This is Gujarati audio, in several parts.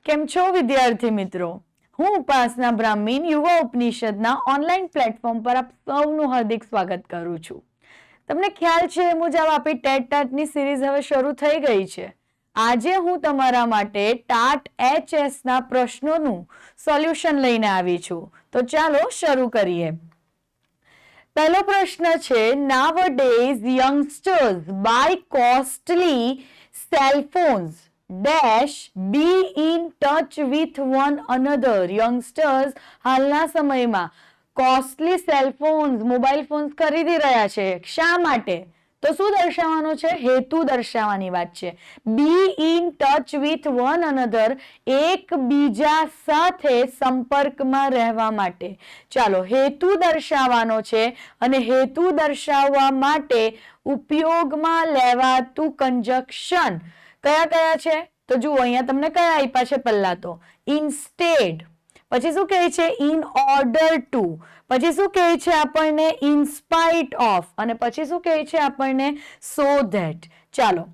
કેમ છો વિદ્યાર્થી મિત્રો? હું ઉપાસના બ્રાહ્મીણ યુવા ઉપનિષદના ઓનલાઈન પ્લેટફોર્મ પર આપ સૌનું હાર્દિક સ્વાગત કરું છું. તમને ખ્યાલ છે એ મુજબ આપણી ટેટ ટાટની સિરીઝ હવે શરૂ થઈ ગઈ છે. આજે હું તમારા માટે ટાટ HS ના પ્રશ્નોનું સોલ્યુશન લઈને આવી છું. તો ચાલો શરૂ કરીએ. પહેલો પ્રશ્ન છે, nowadays youngsters buy costly cell phones dash be in touch with one another. youngsters હાલના સમયમાં costly cell phones mobile phones ખરીદી રહ્યા છે. શા માટે? તો શું દર્શાવવાનું છે? હેતુ દર્શાવવાની વાત છે. બી in touch with one another, એકબીજા સાથે સંપર્કમાં રહેવા માટે. ચાલો, હેતુ દર્શાવવાનો છે અને હેતુ દર્શાવવા માટે ઉપયોગમાં લેવાતું કંજક્શન કયા કયા છે? તો જુઓ અહીંયા તમને કયા આપ્યા છે? પહેલા તો ઇન્સ્ટેડ, પછી શું કહે છે? ઇન ઓર્ડર ટુ, પછી શું કહે છે આપણને? ઇન સ્પાઇટ ઓફ, અને પછી શું કહે છે આપણને? So that. ચાલો,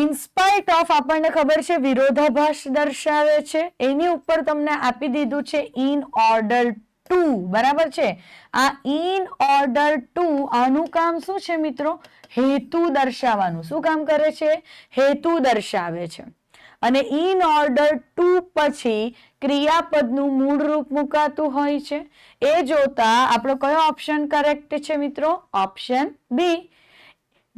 ઇન સ્પાઇટ ઓફ આપણને ખબર છે વિરોધાભાસ દર્શાવે છે. એની ઉપર તમને આપી દીધું છે ઇન ઓર્ડર ટુ, બરાબર છે? આ ઇન ઓર્ડર ટુ, આનું કામ શું છે મિત્રો? હેતુ દર્શાવવાનું. શું કામ કરે છે? હેતુ દર્શાવે છે. અને ઇન ઓર્ડર ટુ પછી ક્રિયાપદનું મૂળ રૂપ મુકાતું હોય છે. એ જોતા આપણો કયો ઓપ્શન કરેક્ટ છે મિત્રો? Option B.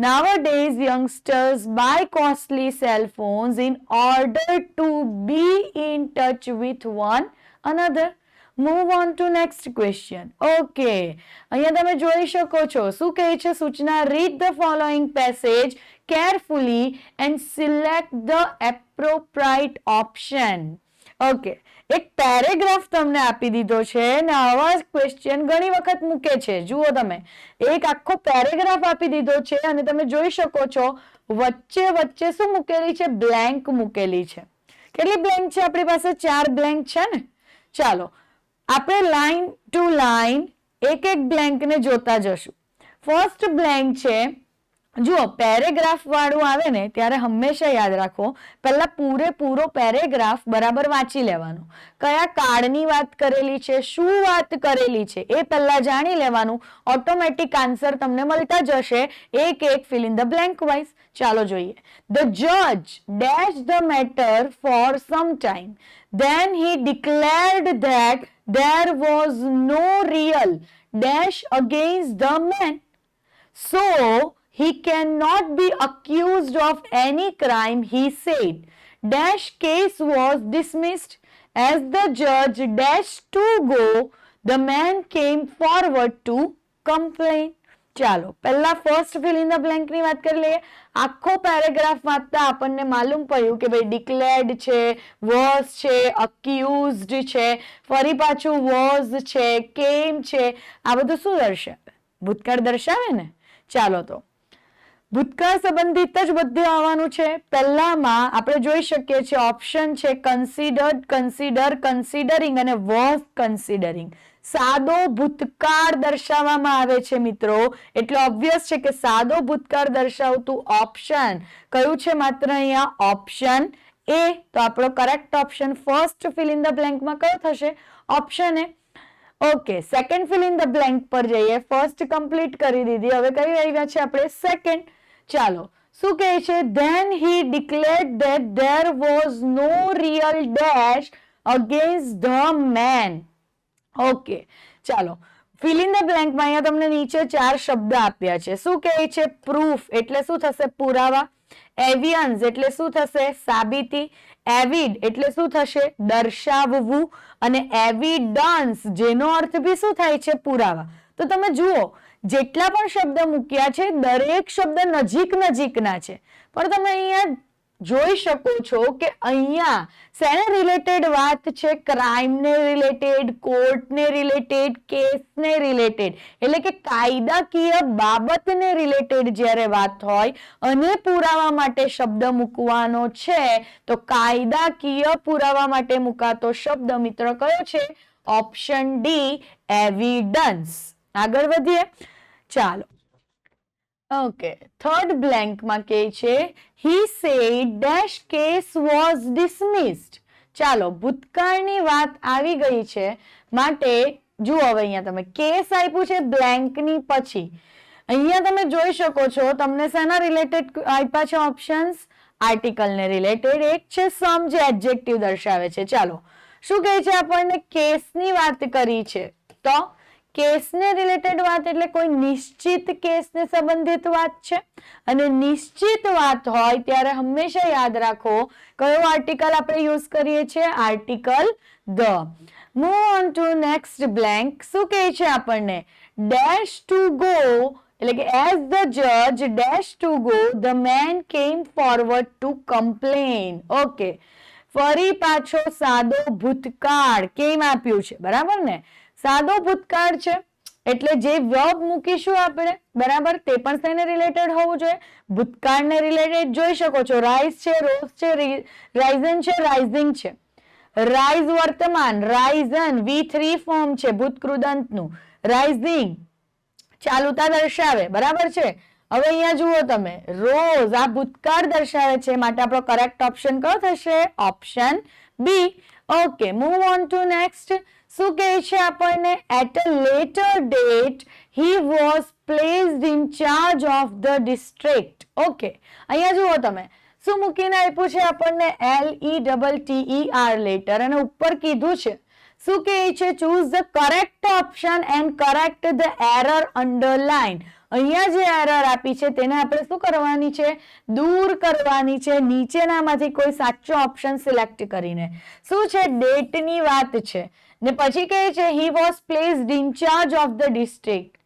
Nowadays youngsters buy costly cell phones in order to be in touch with one another. Move on to next question. Okay, અહીંયા તમે જોઈ શકો છો શું કહે છે સૂચના? read the following passage carefully and select the appropriate option. Okay, એક પેરેગ્રાફ તમને આપી દીધો છે ને આવા ક્વેશ્ચન ઘણી વખત મૂકે છે. જુઓ, તમે એક આખો પેરેગ્રાફ આપી દીધો છે અને તમે જોઈ શકો છો વચ્ચે વચ્ચે શું મૂકેલી છે? બ્લેન્ક મૂકેલી છે. કેટલી બ્લેન્ક છે આપણી પાસે? 4 બ્લેન્ક છે ને. ચાલો, આપણે લાઈન ટુ લાઈન એક એક બ્લેન્ક ને જોતા જશું. ફર્સ્ટ બ્લેન્ક છે, જુઓ, પેરેગ્રાફ વાળું આવે ને ત્યારે હંમેશા યાદ રાખો, પહેલા પૂરેપૂરો પેરેગ્રાફ બરાબર વાંચી લેવાનો. કયા કાળની વાત કરેલી છે, શું વાત કરેલી છે એ પહેલા જાણી લેવાનું. ઓટોમેટિક આન્સર તમને મળતા જશે એક એક fill in the blank wise. ચાલો જોઈએ. The judge dashed the matter for some time. Then he declared that there was no real dash against the man. So he cannot be accused of any crime, he said. Dash case was dismissed. As the judge dashed to go, the man came forward to complain. ચાલો, પહેલા first fill in the blank ની વાત કરી લઈએ. આખો પેરેગ્રાફ વાંચતા આપણને માલુમ પડ્યું કે ભાઈ ડિક્લેર્ડ છે, વોઝ છે, અક્યુઝડ છે, ફરી પાછું વોઝ છે, કેમ છે. આ બધું શું દર્શાવે? ભૂતકાળ દર્શાવે ને. ચાલો, તો ભૂતકાળ સંબંધિત જ બધું આવવાનું છે. પહેલામાં આપણે જોઈ શકીએ છીએ ઓપ્શન છે કન્સિડર્ડ, કન્સિડર, કન્સિડરિંગ અને વોઝ કન્સિડરિંગ. સાદો ભૂતકાળ દર્શાવવામાં આવે છે મિત્રો, એટલે ઓબ્વિયસ છે કે સાદો ભૂતકાળ દર્શાવતું ઓપ્શન કયું છે? માત્ર અહીંયા ઓપ્શન એ. તો આપણો correct option first fill in the બ્લેન્કમાં કયો થશે? Option A. Okay, second fill in the blank પર જઈએ. ફર્સ્ટ કમ્પ્લીટ કરી દીધી, હવે કઈ આવ્યા છે આપણે? સેકન્ડ. ચાલો, શું કહે છે? Then he declared that there was no real dash against the man. Okay, ચાલો, ફિલ ઇન ધ બ્લેન્કમાં અહીંયા તમને નીચે 4 શબ્દ આપ્યા છે. શું કહે છે? પ્રૂફ એટલે શું થશે? પુરાવા. એવિયન્સ એટલે શું થશે? સાબિતી. એવિડ એટલે શું થશે? દર્શાવવું. અને એવિડન્સ જેનો અર્થ બી શું થાય છે? પુરાવા. તો તમે જુઓ, જેટલા પણ શબ્દ મૂક્યા છે દરેક શબ્દ નજીક નજીકના છે, પણ તમે અહીંયા જોઈ શકો છો કે અહીંયા શેને રિલેટેડ વાત છે? ક્રાઇમને રિલેટેડ, કોર્ટને રિલેટેડ, કેસને રિલેટેડ, એટલે કે કાયદાકીય બાબતને રિલેટેડ જ્યારે વાત હોય અને પુરાવા માટે શબ્દ મૂકવાનો છે તો કાયદાકીય પુરાવા માટે મુકાતો શબ્દ મિત્ર કયો છે? Option D, evidence. આગળ વધીએ. ચાલો, ઓકે, થર્ડ બ્લેન્કમાં કહે છે he said dash case was dismissed. ચાલો ભૂતકાળની વાત આવી ગઈ છે માટે જુઓ હવે અહીંયા તમે કેસ આપ્યું છે બ્લેન્કની પછી અહીંયા તમે જોઈ શકો છો તમને શેના રિલેટેડ આપ્યા છે ઓપ્શન્સ આર્ટિકલને રિલેટેડ એક છે સમ જે એડજેક્ટિવ દર્શાવે છે ચાલો શું કહે છે આપણને કેસની વાત કરી છે તો કેસને રિલેટેડ વાત એટલે કોઈ નિશ્ચિત કેસને સંબંધિત વાત છે અને નિશ્ચિત વાત હોય ત્યારે હંમેશા યાદ રાખો કયો આર્ટિકલ આપણે યુઝ કરીએ છીએ article the move on to next blank શું કહે છે આપણને ડેશ ટુ ગો એટલે કે એઝ ધ જજ dash to go the man came forward to complain okay ફરી પાછો સાદો ભૂતકાળ કેમ આપ્યું છે બરાબર ને સાદો ભૂતકાળ છે એટલે જે વર્બ મૂકીશું આપણે બરાબર તે પણ શેને રિલેટેડ હોવું જોઈએ ભૂતકાળને રિલેટેડ જોઈ શકો છો રાઇઝ છે રોઝ છે રાઇઝન છે રાઇઝિંગ છે રાઇઝ વર્તમાન રાઇઝન V3 ફોર્મ છે ભૂતકૃદંતનું રાઇઝિંગ ચાલુતા દર્શાવે બરાબર છે હવે અહીંયા જુઓ તમે રોઝ આ ભૂતકાળ દર્શાવે છે માટે આપણો કરેક્ટ ઓપ્શન કયો થશે option B okay move on to next શું કહે છે આપણને at a later date he was placed in charge of the district okay અહીંયા જુઓ તમે શું મૂકીને આપ્યું છે આપણને LETTER લેટર અને ઉપર કીધું છે શું કહે છે choose the correct option and correct the error underline અહીંયા જે એરર આપી છે તેને આપણે શું કરવાની છે દૂર કરવાની છે નીચેનામાંથી કોઈ સાચો ઓપ્શન સિલેક્ટ કરીને શું છે ડેટની વાત છે ને પછી કહે છે હી was placed in charge of the district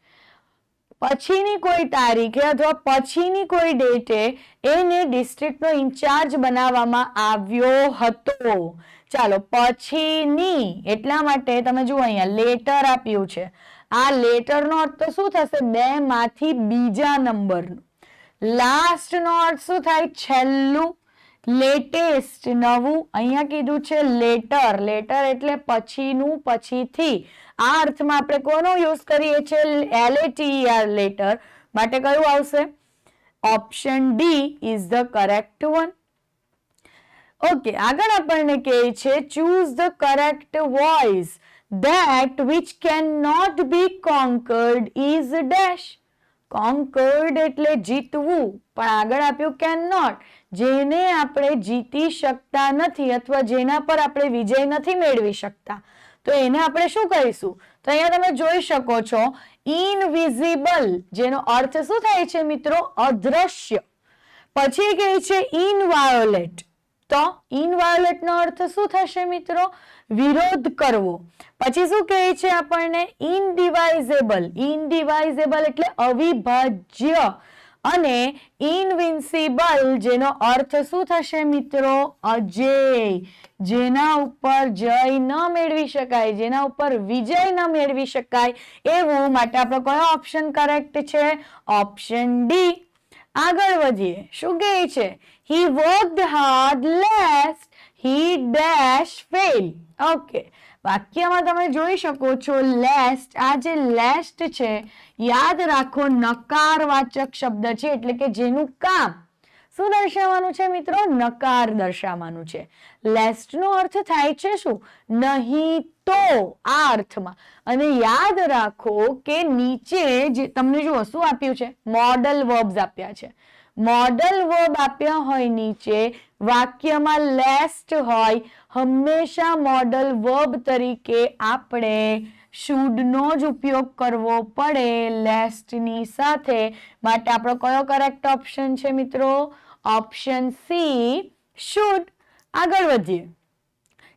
પછીની કોઈ તારીખે અથવા પછીની કોઈ ડેટે એને ડિસ્ટ્રિક્ટનો ઇન્ચાર્જ બનાવવામાં આવ્યો હતો ચાલો પછીની એટલા માટે તમે જુઓ અહીંયા લેટર આપ્યું છે આ લેટરનો અર્થ તો શું થશે બે માંથી બીજા નંબરનું લાસ્ટનો અર્થ શું થાય છેલ્લું લેટેસ્ટ નવું અહીંયા કીધું છે લેટર લેટર એટલે પછીનું પછીથી આ અર્થમાં આપણે કોનો યુઝ કરીએ છીએ LATER લેટર માટે કયું આવશે option D is the correct one okay આગળ આપણને કહે છે choose the correct voice that which cannot be conquered is dash conquered એટલે જીતવું પણ આગળ આપ્યું cannot જેને આપણે જીતી શકતા નથી અથવા જેના પર આપણે વિજય નથી મેળવી શકતા તો એને આપણે શું કહીશું તો અહીંયા તમે જોઈ શકો છો ઇનવિઝિબલ જેનો અર્થ શું થાય છે મિત્રો અદ્રશ્ય પછી કહે છે ઇનવાયોલેટ તો ઇનવાયોલેટ નો અર્થ શું થશે મિત્રો વિરોધ કરવો પછી શું કહે છે આપણને ઇનડિવાઇઝેબલ એટલે અવિભાજ્ય અને ઇનવિન્સિબલ જેનો અર્થ શું થશે મિત્રો અજેય જેના ઉપર જય ન મેળવી શકાય જેના ઉપર વિજય ન મેળવી શકાય એવું માટે આપણો કયો ઓપ્શન કરેક્ટ છે ઓપ્શન ડી આગળ વધીએ શું કહે છે he worked hard lest he dash fail okay વાક્યમાં તમે જોઈ શકો છો લેસ્ટ આ જે લેસ્ટ છે યાદ રાખો નકારવાચક શબ્દ છે એટલે કે જેનું કામ શું દર્શાવવાનું છે મિત્રો નકાર દર્શાવવાનું છે લેસ્ટ નો અર્થ થાય છે શું નહીં તો આ અર્થમાં અને યાદ રાખો કે નીચે જે તમને જુઓ શું આપ્યું છે મોડલ વર્બ્સ આપ્યા છે મોડલ વર્બ આપ્યા હોય નીચે વાક્યમાં લેસ્ટ હોય હંમેશા મોડલ વર્બ તરીકે આપણે શુડ નો જ ઉપયોગ કરવો પડે લેસ્ટ ની સાથે માટે આપણો કયો કરેક્ટ ઓપ્શન છે મિત્રો ઓપ્શન સી શુડ આગળ વધીએ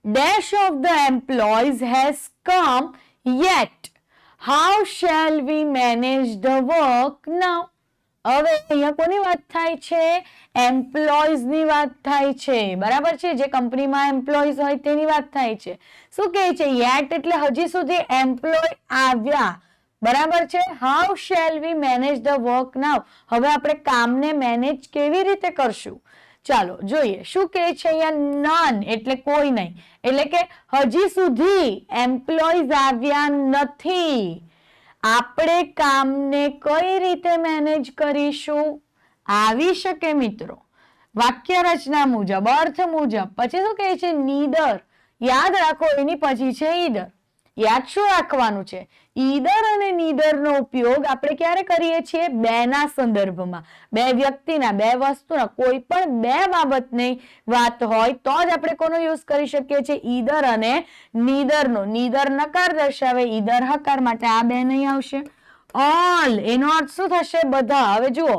dash of the employees has come yet how shall we manage the work now હવે અહીંયા કોની વાત થાય છે એમ્પ્લોઈઝ ની વાત થાય છે બરાબર છે જે કંપનીમાં એમ્પ્લોઈઝ હોય તેની વાત થાય છે શું કહે છે yet એટલે હજી સુધી એમ્પ્લોય આવ્યા બરાબર છે how shall we manage the work now હવે આપણે કામને મેનેજ કેવી રીતે કરશું ચાલો જોઈએ શું કહે છે અહીંયા નન એટલે કોઈ નહીં એટલે કે હજી સુધી એમ્પ્લોઈઝ આવ્યા નથી આપણે કામને કઈ રીતે મેનેજ કરીશું આવી શકે મિત્રો વાક્ય રચના મુજબ, અર્થ મુજબ. પછી શું કહે છે? નીધર. યાદ રાખો, એની પછી છે ઈધર. યાદ શું રાખવાનું છે? ઈધર અને નીધરનો ઉપયોગ આપણે ક્યારે કરીએ છીએ? બેના સંદર્ભમાં, બે વ્યક્તિના, બે વસ્તુના, કોઈ પણ બે બાબતની વાત હોય તો જ આપણે કોનો યુઝ કરી શકીએ છીએ? ઈધર અને નીધરનો. નીધર નકાર દર્શાવે, ઈધર હકાર, માટે આ બે નહીં આવશે. ઓલ એનો અર્થ શું થશે? બધા. હવે જુઓ,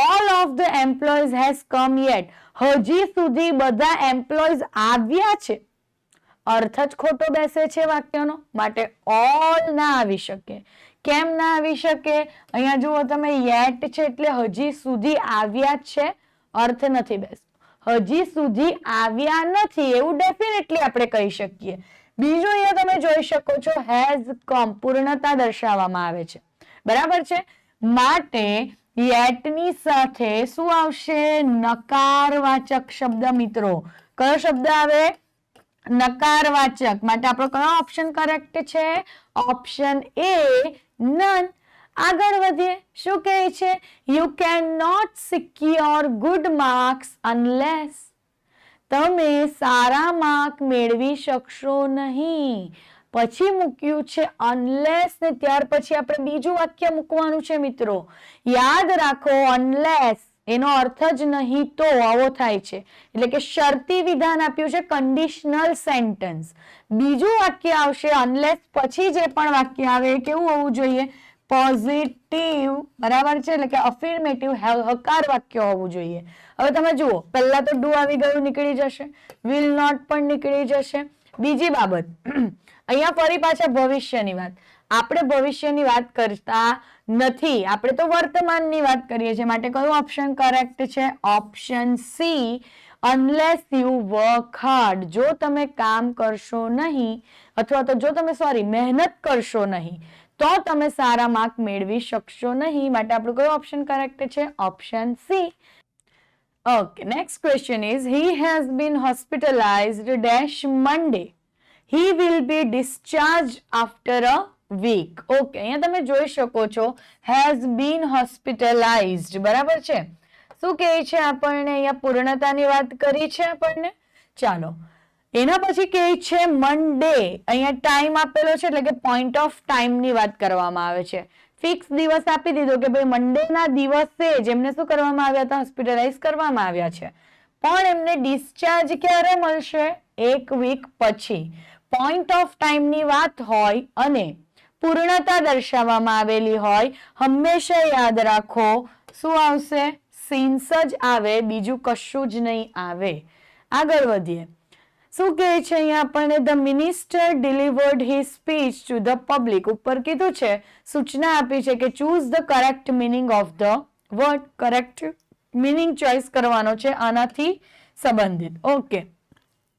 all of the employees has come yet. હજી સુધી બધા એમ્પ્લોઈઝ આવ્યા છે. અર્થ જ ખોટો બેસે છે વાક્યનો, માટે all ના આવી શકે. કેમ ના આવી શકે? અહીંયા જુઓ તમે, yet છે એટલે હજી સુધી આવ્યા છે, અર્થ નથી બેસતો. હજી સુધી આવ્યા નથી એવું ડેફિનેટલી આપણે કહી શકીએ. બીજું અહીંયા તમે જોઈ શકો છો, has come, પૂર્ણતા દર્શાવવામાં આવે છે. બરાબર છે? માટે yet ની સાથે શું આવશે? નકારવાચક શબ્દ. મિત્રો કયો શબ્દ આવે? નકારવાચક. માટે આપણો કયો ઓપ્શન કરેક્ટ છે? Option A, none. આગળ વધીએ. શું કહે છે? You can not secure good marks unless. તમે સારા માર્ક મેળવી શકશો નહીં. પછી મૂક્યું છે અનલેસ, ને ત્યાર પછી આપણે બીજું વાક્ય મૂકવાનું છે. મિત્રો યાદ રાખો, અનલેસ એનો અર્થ જ નહીં તો આવો થાય છે, એટલે કે શરતી વિધાન આપ્યું છે, કન્ડિશનલ સેન્ટેન્સ. બીજું વાક્ય આવશે અનલેસ પછી જે પણ વાક્ય આવે એ કેવું હોવું જોઈએ? પોઝિટિવ. બરાબર છે? એટલે કે અફર્મેટિવ, હકાર વાક્ય હોવું જોઈએ. હવે તમે જુઓ, પહેલા તો ડુ આવી ગયું, નીકળી જશે. વિલ નોટ પણ નીકળી જશે. બીજી બાબત, અહીંયા ફરી પાછા ભવિષ્યની વાત. આપણે ભવિષ્યની વાત કરતા નથી, આપણે તો વર્તમાનની વાત કરીએ છીએ. માટે કયું ઓપ્શન કરેક્ટ છે? Option C, unless you work hard. જો તમે કામ કરશો નહીં, અથવા તો જો તમે મહેનત કરશો નહીં તો તમે સારા માર્ક મેળવી શકશો નહીં. માટે આપણું કયું ઓપ્શન કરેક્ટ છે? Option C. Okay, next question is, he has been hospitalized dash Monday. He will be discharged after a week. Okay, અહીંયા તમે જોઈ શકો છો, has been hospitalized. બરાબર છે? શું કહે છે આપણને? અહીંયા પૂર્ણતાની વાત કરી છે આપણને. ચાલો, એના પછી કહે છે મંડે. અહીંયા ટાઈમ આપેલો છે, એટલે કે પોઈન્ટ ઓફ ટાઈમની વાત કરવામાં આવે છે. ફિક્સ દિવસ આપી દીધો કે ભાઈ મંડેના દિવસે જેમને શું કરવામાં આવ્યા હતા? હોસ્પિટલાઇઝ કરવામાં આવ્યા છે. પણ એમને ડિસ્ચાર્જ ક્યારે મળશે? એક વીક પછી. પોઈન્ટ ઓફ ટાઈમની વાત હોય અને પૂર્ણતા દર્શાવવામાં આવેલી હોય, હંમેશા યાદ રાખો શું આવશે? સિન્સ જ આવે, બીજું કશું જ નહીં આવે. આગળ વધીએ. શું કહે છે અહીંયા આપણને? The minister delivered his speech to the public. ઉપર કીધું છે, સૂચના આપી છે કે choose the correct meaning of the word. Correct meaning choice કરવાનો છે આનાથી સંબંધિત. ઓકે,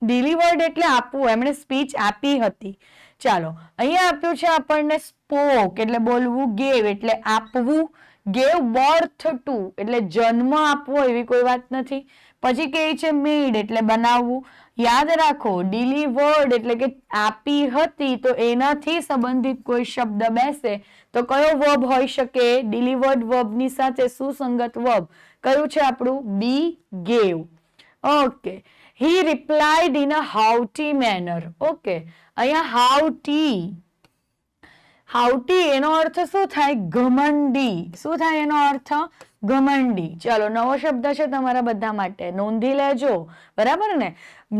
ડિલિવર્ડ એટલે આપવું, એમણે સ્પીચ આપી હતી. ચાલો, અહીંયા આપ્યું છે આપણને સ્પોક એટલે બોલવું, ગેવ એટલે આપવું, ગેવ બર્થ ટુ એટલે જન્મ આપવો, એવી કોઈ વાત નથી. પછી કહે છે મેડ એટલે બનાવવું. યાદ રાખો, ડિલિવર્ડ એટલે કે આપી હતી, તો એનાથી સંબંધિત કોઈ શબ્દ બેસે તો કયો વર્બ હોઈ શકે? ડિલિવર્ડ વર્બની સાથે સુસંગત વર્બ કયું છે આપણું? B, gave. Okay, he replied in a haughty manner. Okay, અહીંયા હાઉટી. હાઉટી એનો અર્થ શું થાય? ઘમંડી. શું થાય એનો અર્થ? ઘમંડી. ચાલો, નવો શબ્દ છે તમારા બધા માટે, નોંધી લેજો. બરાબર ને?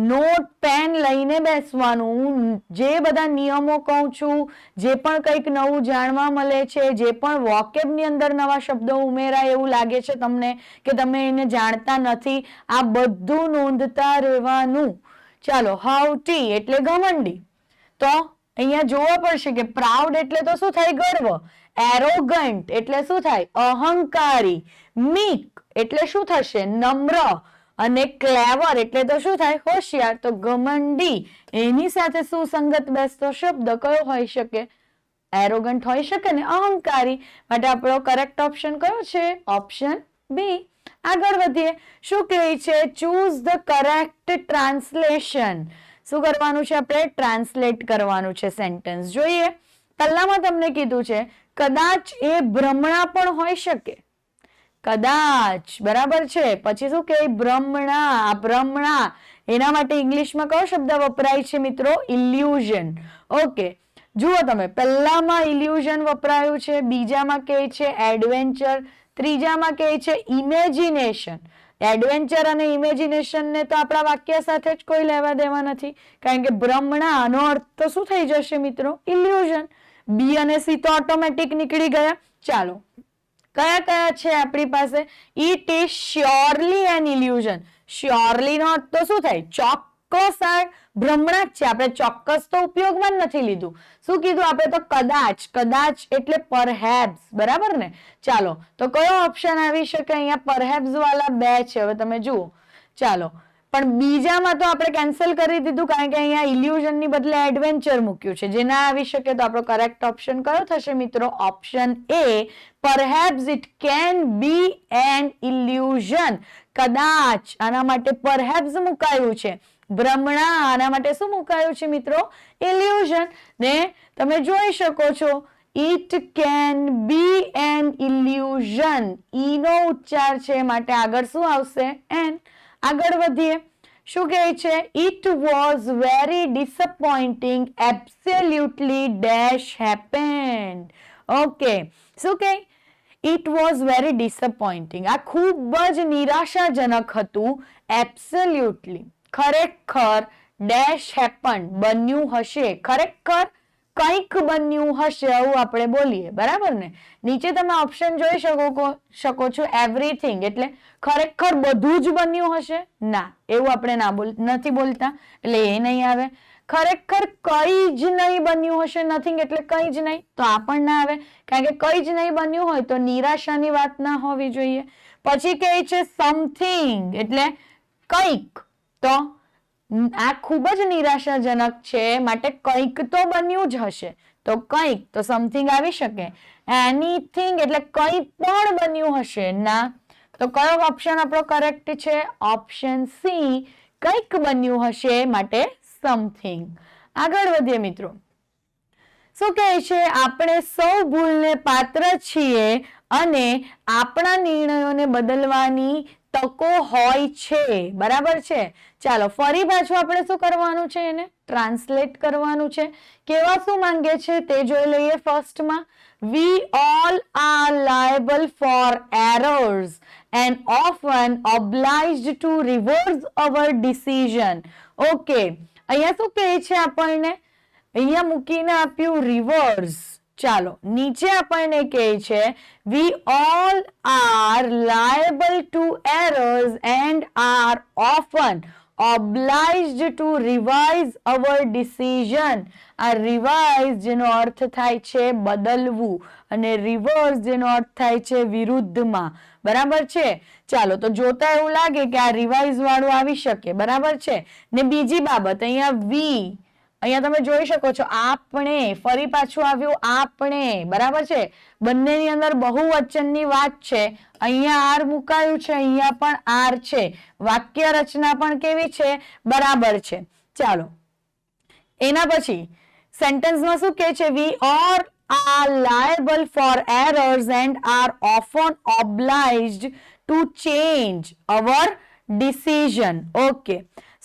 નોટ પેન લઈને બેસવાનું. જે બધા નિયમો કહું છું, જે પણ કંઈક નવું જાણવા મળે છે, જે પણ વોકેબની અંદર નવા શબ્દો ઉમેરાય એવું લાગે છે તમને કે તમે એને જાણતા નથી, આ બધું નોંધતા રહેવાનું. ચાલો, હાઉટી એટલે ઘમંડી. તો અહીંયા જોવા પડશે કે પ્રાઉડ એટલે તો શું થાય? ગર્વ. એરોગન્ટ એટલે શું થાય? અહંકારી. મીક એટલે શું થશે? નમ્ર. અને ક્લેવર એટલે તો શું થાય? હોશિયાર. તો ઘમંડી એની સાથે સુસંગત બેસતો શબ્દ કયો હોઈ શકે? એરોગન્ટ હોઈ શકે ને, અહંકારી. માટે આપણો કરેક્ટ ઓપ્શન કયો છે? Option B. આગળ વધીએ. શું કહે છે? Choose the correct translation. શું કરવાનું છે આપણે? ટ્રાન્સલેટ કરવાનું છે સેન્ટેન્સ. જોઈએ, પહેલામાં તમને કીધું છે કદાચ એ ભ્રમણા પણ હોઈ શકે. કદાચ, બરાબર છે. પછી શું કે ભ્રમણા, ભ્રમણા, એના માટે ઇંગ્લિશમાં કયો શબ્દ વપરાય છે મિત્રો? ઇલ્યુઝન. ઓકે, જુઓ તમે, પહેલામાં ઇલ્યુઝન વપરાયું છે, બીજામાં કહે છે એડવેન્ચર, ત્રીજામાં કહે છે ઇમેજિનેશન. એડવેન્ચર અને ઇમેજિનેશન ને તો આપણા વાક્ય સાથે જ કોઈ લેવા દેવા નથી, કારણ કે ભ્રમણા નો અર્થ તો શું થઈ જશે મિત્રો? ઇલ્યુઝન. બી અને સી તો ઓટોમેટિક નીકળી ગયા. ચાલો, કયા કયા છે આપણી પાસે? It is surely an illusion. Surely નો અર્થ તો શું થાય? ચોક્કસ આ ભ્રમણા જ છે. આપણે ચોક્કસ તો ઉપયોગમાં જ નથી લીધું. શું કીધું આપણે? તો કદાચ. કદાચ એટલે પરહેપ્સ, બરાબર ને? ચાલો, તો કયો ઓપ્શન આવી શકે અહીંયા? પરહેપ્સ વાળા બે છે. હવે તમે જુઓ. ચાલો, પણ બીજામાં તો આપણે કેન્સલ કરી દીધું, કારણ કે અહીંયા ઇલ્યુઝન ની બદલે એડવેન્ચર મૂક્યું છે, જે ના આવી શકે. તો આપણો કરેક્ટ ઓપ્શન કયો થશે મિત્રો? Option A, perhaps it can be an illusion. કદાચ આના માટે પરહેપ્સ મુકાયું છે. ભ્રમણા આના માટે શું મુકાયું છે મિત્રો? ઇલ્યુઝન. ને તમે જોઈ શકો છો, it can be an illusion. ઈ નો ઉચ્ચાર છે, માટે આગળ શું આવશે? એન. આગળ વધીએ. શું કહે છે? It was very ડિસઅપોઇન્ટિંગ absolutely dash happened. Okay, શું કહે? It was very ડિસઅપોઇન્ટિંગ. આ ખૂબ જ નિરાશાજનક હતું. એબ્સોલ્યુટલી, ખરેખર, ડેશ હેપન, બન્યું હશે. ખરેખર કંઈક બન્યું હશે, આવું આપણે બોલીએ, બરાબર ને? નીચે તમે ઓપ્શન જોઈ શકો છો. એવરીથિંગ એટલે ખરેખર બધું જ બન્યું હશે? ના, એવું આપણે નથી બોલતા, એટલે એ નહીં આવે. ખરેખર કઈ જ નહીં બન્યું હશે, નથિંગ એટલે કઈ જ નહીં, તો આ પણ ના આવે, કારણ કે કઈ જ નહીં બન્યું હોય તો નિરાશાની વાત ના હોવી જોઈએ. પછી કહે છે સમથિંગ એટલે કંઈક. તો આ ખૂબ જ નિરાશાજનક છે, માટે કંઈક તો બન્યું જ હશે. તો કંઈક, તો સમથિંગ આવી શકે. એનીથિંગ એટલે કંઈ પણ બન્યું હશે? ના. તો કયો ઓપ્શન આપણો કરેક્ટ છે? ઓપ્શન સી, કંઈક બન્યું હશે, માટે સમથિંગ. આગળ વધીએ મિત્રો. શું કહે છે? આપણે સૌ ભૂલને પાત્ર છીએ અને આપણા નિર્ણયોને બદલવાની તકો હોય છે, બરાબર છે? ચાલો, ફરી પાછું આપણે શું કરવાનું છે? એને ટ્રાન્સલેટ કરવાનું છે. કેવા શું માંગે છે તે જોઈ લઈએ. ફર્સ્ટમાં, we all are liable for errors and often obliged to reverse our decision. Okay, અહીંયા શું કહે છે આપણને? અહીંયા મૂકીને આપ્યું રિવર્સ. ચાલો, નીચે આપણને કહે છે we all are liable to errors and are often obliged to revise our decision. આ રિવાઇઝ જેનો અર્થ થાય છે બદલવું, અને રિવર્સ જેનો અર્થ થાય છે વિરુદ્ધમાં, બરાબર છે? ચાલો, તો જોતા એવું લાગે કે આ રિવાઇઝ વાળું આવી શકે, બરાબર છે? ને બીજી બાબત, અહીંયા વી, અહીંયા તમે જોઈ શકો છો આપણે, ફરી પાછું આવ્યું આપણે, બરાબર છે? બંનેની અંદર બહુવચનની વાત છે. અહીંયા આર મુકાયું છે, અહીંયા પણ આર છે. વાક્ય રચના પણ કેવી છે? બરાબર છે. ચાલો, એના પછી સેન્ટેન્સમાં શું કહે છે? we all are liable for errors and are often obliged to change our decision. Okay,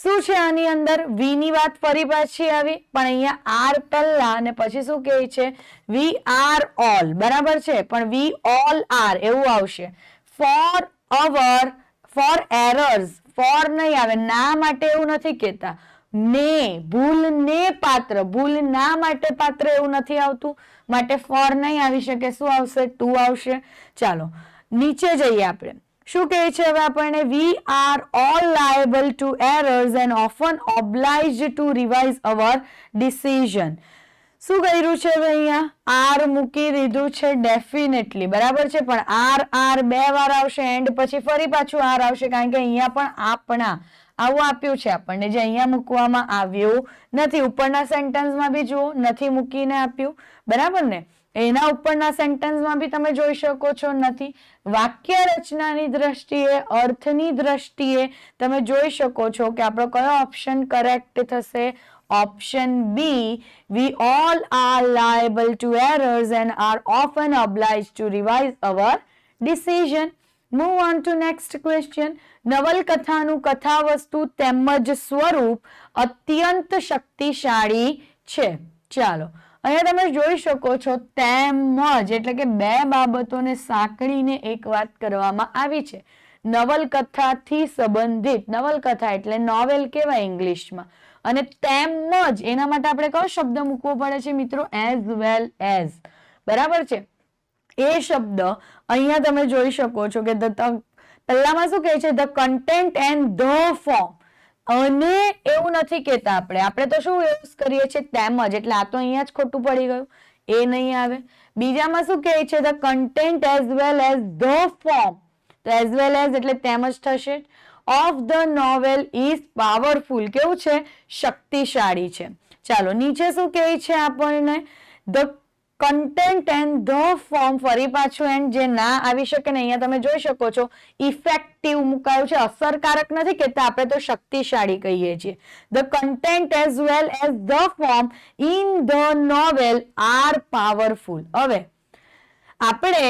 શું છે આની અંદર? વી ની વાત ફરી પાછી આવી, પણ અહીંયા આર પહેલા અને પછી શું કહે છે? વી આર ઓલ, બરાબર છે? પણ વી ઓલ આર એવું આવશે. ફોર અવર, ફોર એરર્સ, ફોર નહીં આવે, ના માટે એવું નથી કહેતા. ને, ભૂલ ને પાત્ર, ભૂલ ના માટે પાત્ર એવું નથી આવતું, માટે ફોર નહીં આવી શકે. શું આવશે? ટુ આવશે. ચાલો, નીચે જઈએ આપણે. શું કહે છે હવે આપણને? we are all liable to errors and often obliged to revise our decision. શું કર્યું છે હવે? અહીંયા આર મૂકી દીધું છે ડેફિનેટલી, બરાબર છે? પણ આર બે વાર આવશે, એન્ડ પછી ફરી પાછું આર આવશે, કારણ કે અહીંયા પણ આપણા આવું આપ્યું છે આપણને, જે અહીંયા મૂકવામાં આવ્યું નથી. ઉપરના સેન્ટેન્સમાં બી જુઓ, નથી મૂકીને આપ્યું, બરાબર ને? એના ઉપરના સેન્ટેન્સમાં બી તમે જોઈ શકો છો નથી. વાક્ય રચનાની દ્રષ્ટિએ, અર્થની દ્રષ્ટિએ તમે જોઈ શકો છો કે આપણો કયો ઓપ્શન કરેક્ટ થશે? Option B, we all are liable to errors and are often obliged to revise our decision. Move on to next question. નવલકથાનું કથા વસ્તુ તેમજ સ્વરૂપ અત્યંત શક્તિશાળી છે. ચાલો, અહીંયા તમે જોઈ શકો છો તેમજ એટલે કે બે બાબતોને સાંકળીને એક વાત કરવામાં આવી છે. નવલકથાથી સંબંધિત, નવલકથા એટલે નોવેલ કહેવાય ઇંગ્લિશમાં, અને તેમજ એના માટે આપણે કયો શબ્દ મૂકવો પડે છે મિત્રો? As well as. બરાબર છે. એ શબ્દ અહીંયા તમે જોઈ શકો છો કે પહેલામાં શું કહે છે? The content and the form. અને એવું નથી કહેતા આપણે તો શું યુઝ કરીએ છીએ? તેમજ. એટલે આ તો અહીંયા જ ખોટું પડી ગયું, એ નહીં આવે. બીજામાં શું કહે છે? The content as well as the form. તો એઝ વેલ એઝ એટલે તેમજ થશે. Of the novel is powerful. કેવું છે? શક્તિશાળી છે. ચાલો, નીચે શું કહે છે આપણને? The content and the form. ફરી પાછું એન્ડ જે ના આવી શકે ને, અહીંયા તમે જોઈ શકો છો ઇફેક્ટિવ મુકાયું છે, અસરકારક નથી કહેતા, આપણે તો શક્તિશાળી કહીએ છીએ. The content as well as the form in the novel are powerful. હવે આપણે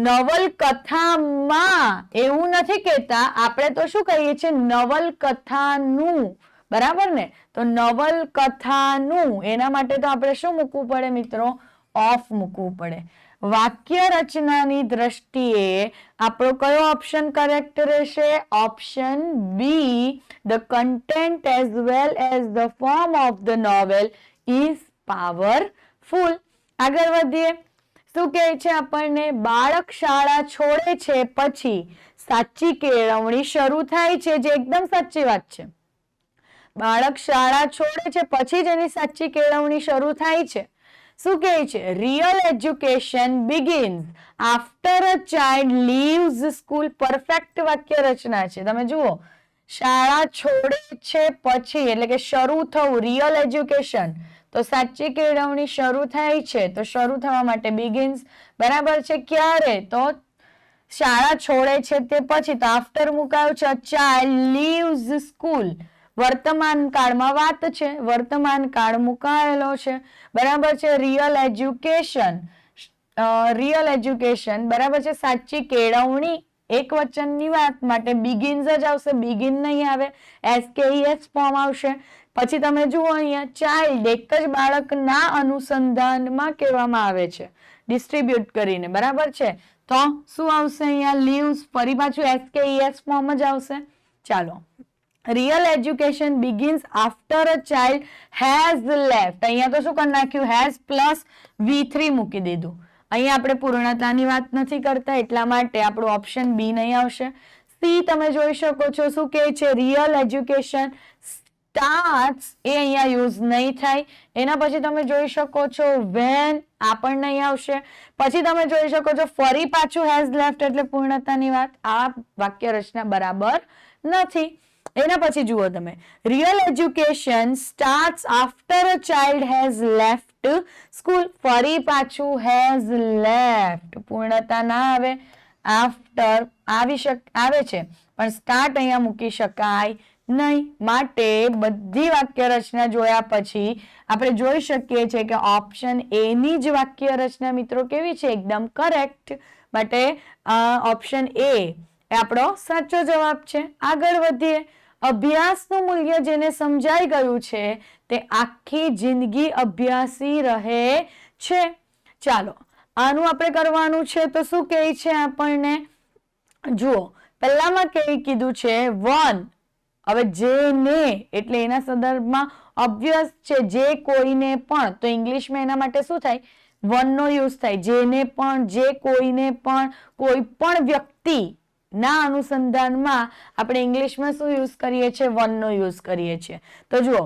નવલકથામાં એવું નથી કહેતા, આપણે તો શું કહીએ છીએ? નવલકથાનું. બરાબર ને? તો નવલકથાનું, એના માટે તો આપણે શું મૂકવું પડે મિત્રો? ઓફ મૂકવું પડે. વાક્ય રચનાની દ્રષ્ટિએ આપણો કયો ઓપ્શન કરેક્ટ રહેશે? Option B. The content as well as the form of the novel is powerful. આગળ વધીએ. શું કહે છે આપણને? બાળક શાળા છોડે છે પછી સાચી કેળવણી શરૂ થાય છે, જે એકદમ સાચી વાત છે. બાળક શાળા છોડે છે પછી જ એની સાચી કેળવણી શરૂ થાય છે. શું કહે છે? Real education begins after a child leaves school. Perfect વાક્ય રચના છે. તમે જુઓ, શાળા છોડે છે પછી એટલે કે શરૂ થવું, રિયલ એજ્યુકેશન. તો સાચી કેળવણી શરૂ થાય છે, તો શરૂ થવા માટે બિગિન્સ. બરાબર છે. ક્યારે? તો શાળા છોડે છે તે પછી. તો આફ્ટર મુકાયું છે. Child leaves school. વર્તમાન કાળમાં વાત છે, વર્તમાન કાળ મુકાયેલો છે. બરાબર છે. Real education, real education. બરાબર છે. સાચી કેળવણી એક વચનની વાત માટે બિગિન્સ જ આવશે, બિગિન નહીં આવે, એસકેઈએસ ફોર્મ આવશે. પછી તમે જુઓ અહીંયા ચાઇલ્ડ એક જ બાળકના અનુસંધાનમાં કહેવામાં આવે છે, ડિસ્ટ્રીબ્યુટ કરીને. બરાબર છે. તો શું આવશે અહીંયા? લીવ્સ. ફરી પાછું એસકેઈએસ ફોર્મ જ આવશે. ચાલો, real education begins after a child has left. અહીંયા તો શું કરી નાખ્યું? હેઝ પ્લસ V3 મૂકી દીધું. અહીંયા આપણે પૂર્ણતાની વાત નથી કરતા, એટલા માટે આપણું ઓપ્શન બી નહીં આવશે. સી તમે જોઈ શકો છો. શું કહે છે? Real education starts. એ અહીંયા યુઝ નહીં થાય. એના પછી તમે જોઈ શકો છો વેન, આ પણ નહીં આવશે. પછી તમે જોઈ શકો છો ફરી પાછું હેઝ લેફ્ટ એટલે પૂર્ણતાની વાત. આ વાક્ય રચના બરાબર નથી. એના પછી જુઓ તમે, real education starts after a child has left school. ફરી પાછું હેઝ લેફ્ટ, પૂર્ણતા ના આવે. આફ્ટર આવે છે પણ સ્ટાર્ટ અહીંયા મૂકી શકાય નહીં. માટે બધી વાક્ય રચના જોયા પછી આપણે જોઈ શકીએ છીએ કે ઓપ્શન એ ની જ વાક્ય રચના મિત્રો કેવી છે? એકદમ કરેક્ટ. માટે ઓપ્શન એ આપણો સાચો જવાબ છે. આગળ વધીએ. અભ્યાસનું મૂલ્ય જેને સમજાઈ ગયું છે તે આખી જિંદગી અભ્યાસી રહે છે. ચાલો, આનું આપણે કરવાનું છે. તો શું કહે છે આપણને? જુઓ, પહેલામાં કઈ કીધું છે? વન. હવે જેને એટલે એના સંદર્ભમાં ઓબ્વિયસ છે, જે કોઈને પણ. તો ઇંગ્લિશમાં એના માટે શું થાય? વન નો યુઝ થાય. જેને પણ, જે કોઈને પણ, કોઈ પણ વ્યક્તિ ના અનુસંધાનમાં આપણે ઇંગ્લિશમાં શું યુઝ કરીએ છીએ? વન નો યુઝ કરીએ છીએ. તો જુઓ,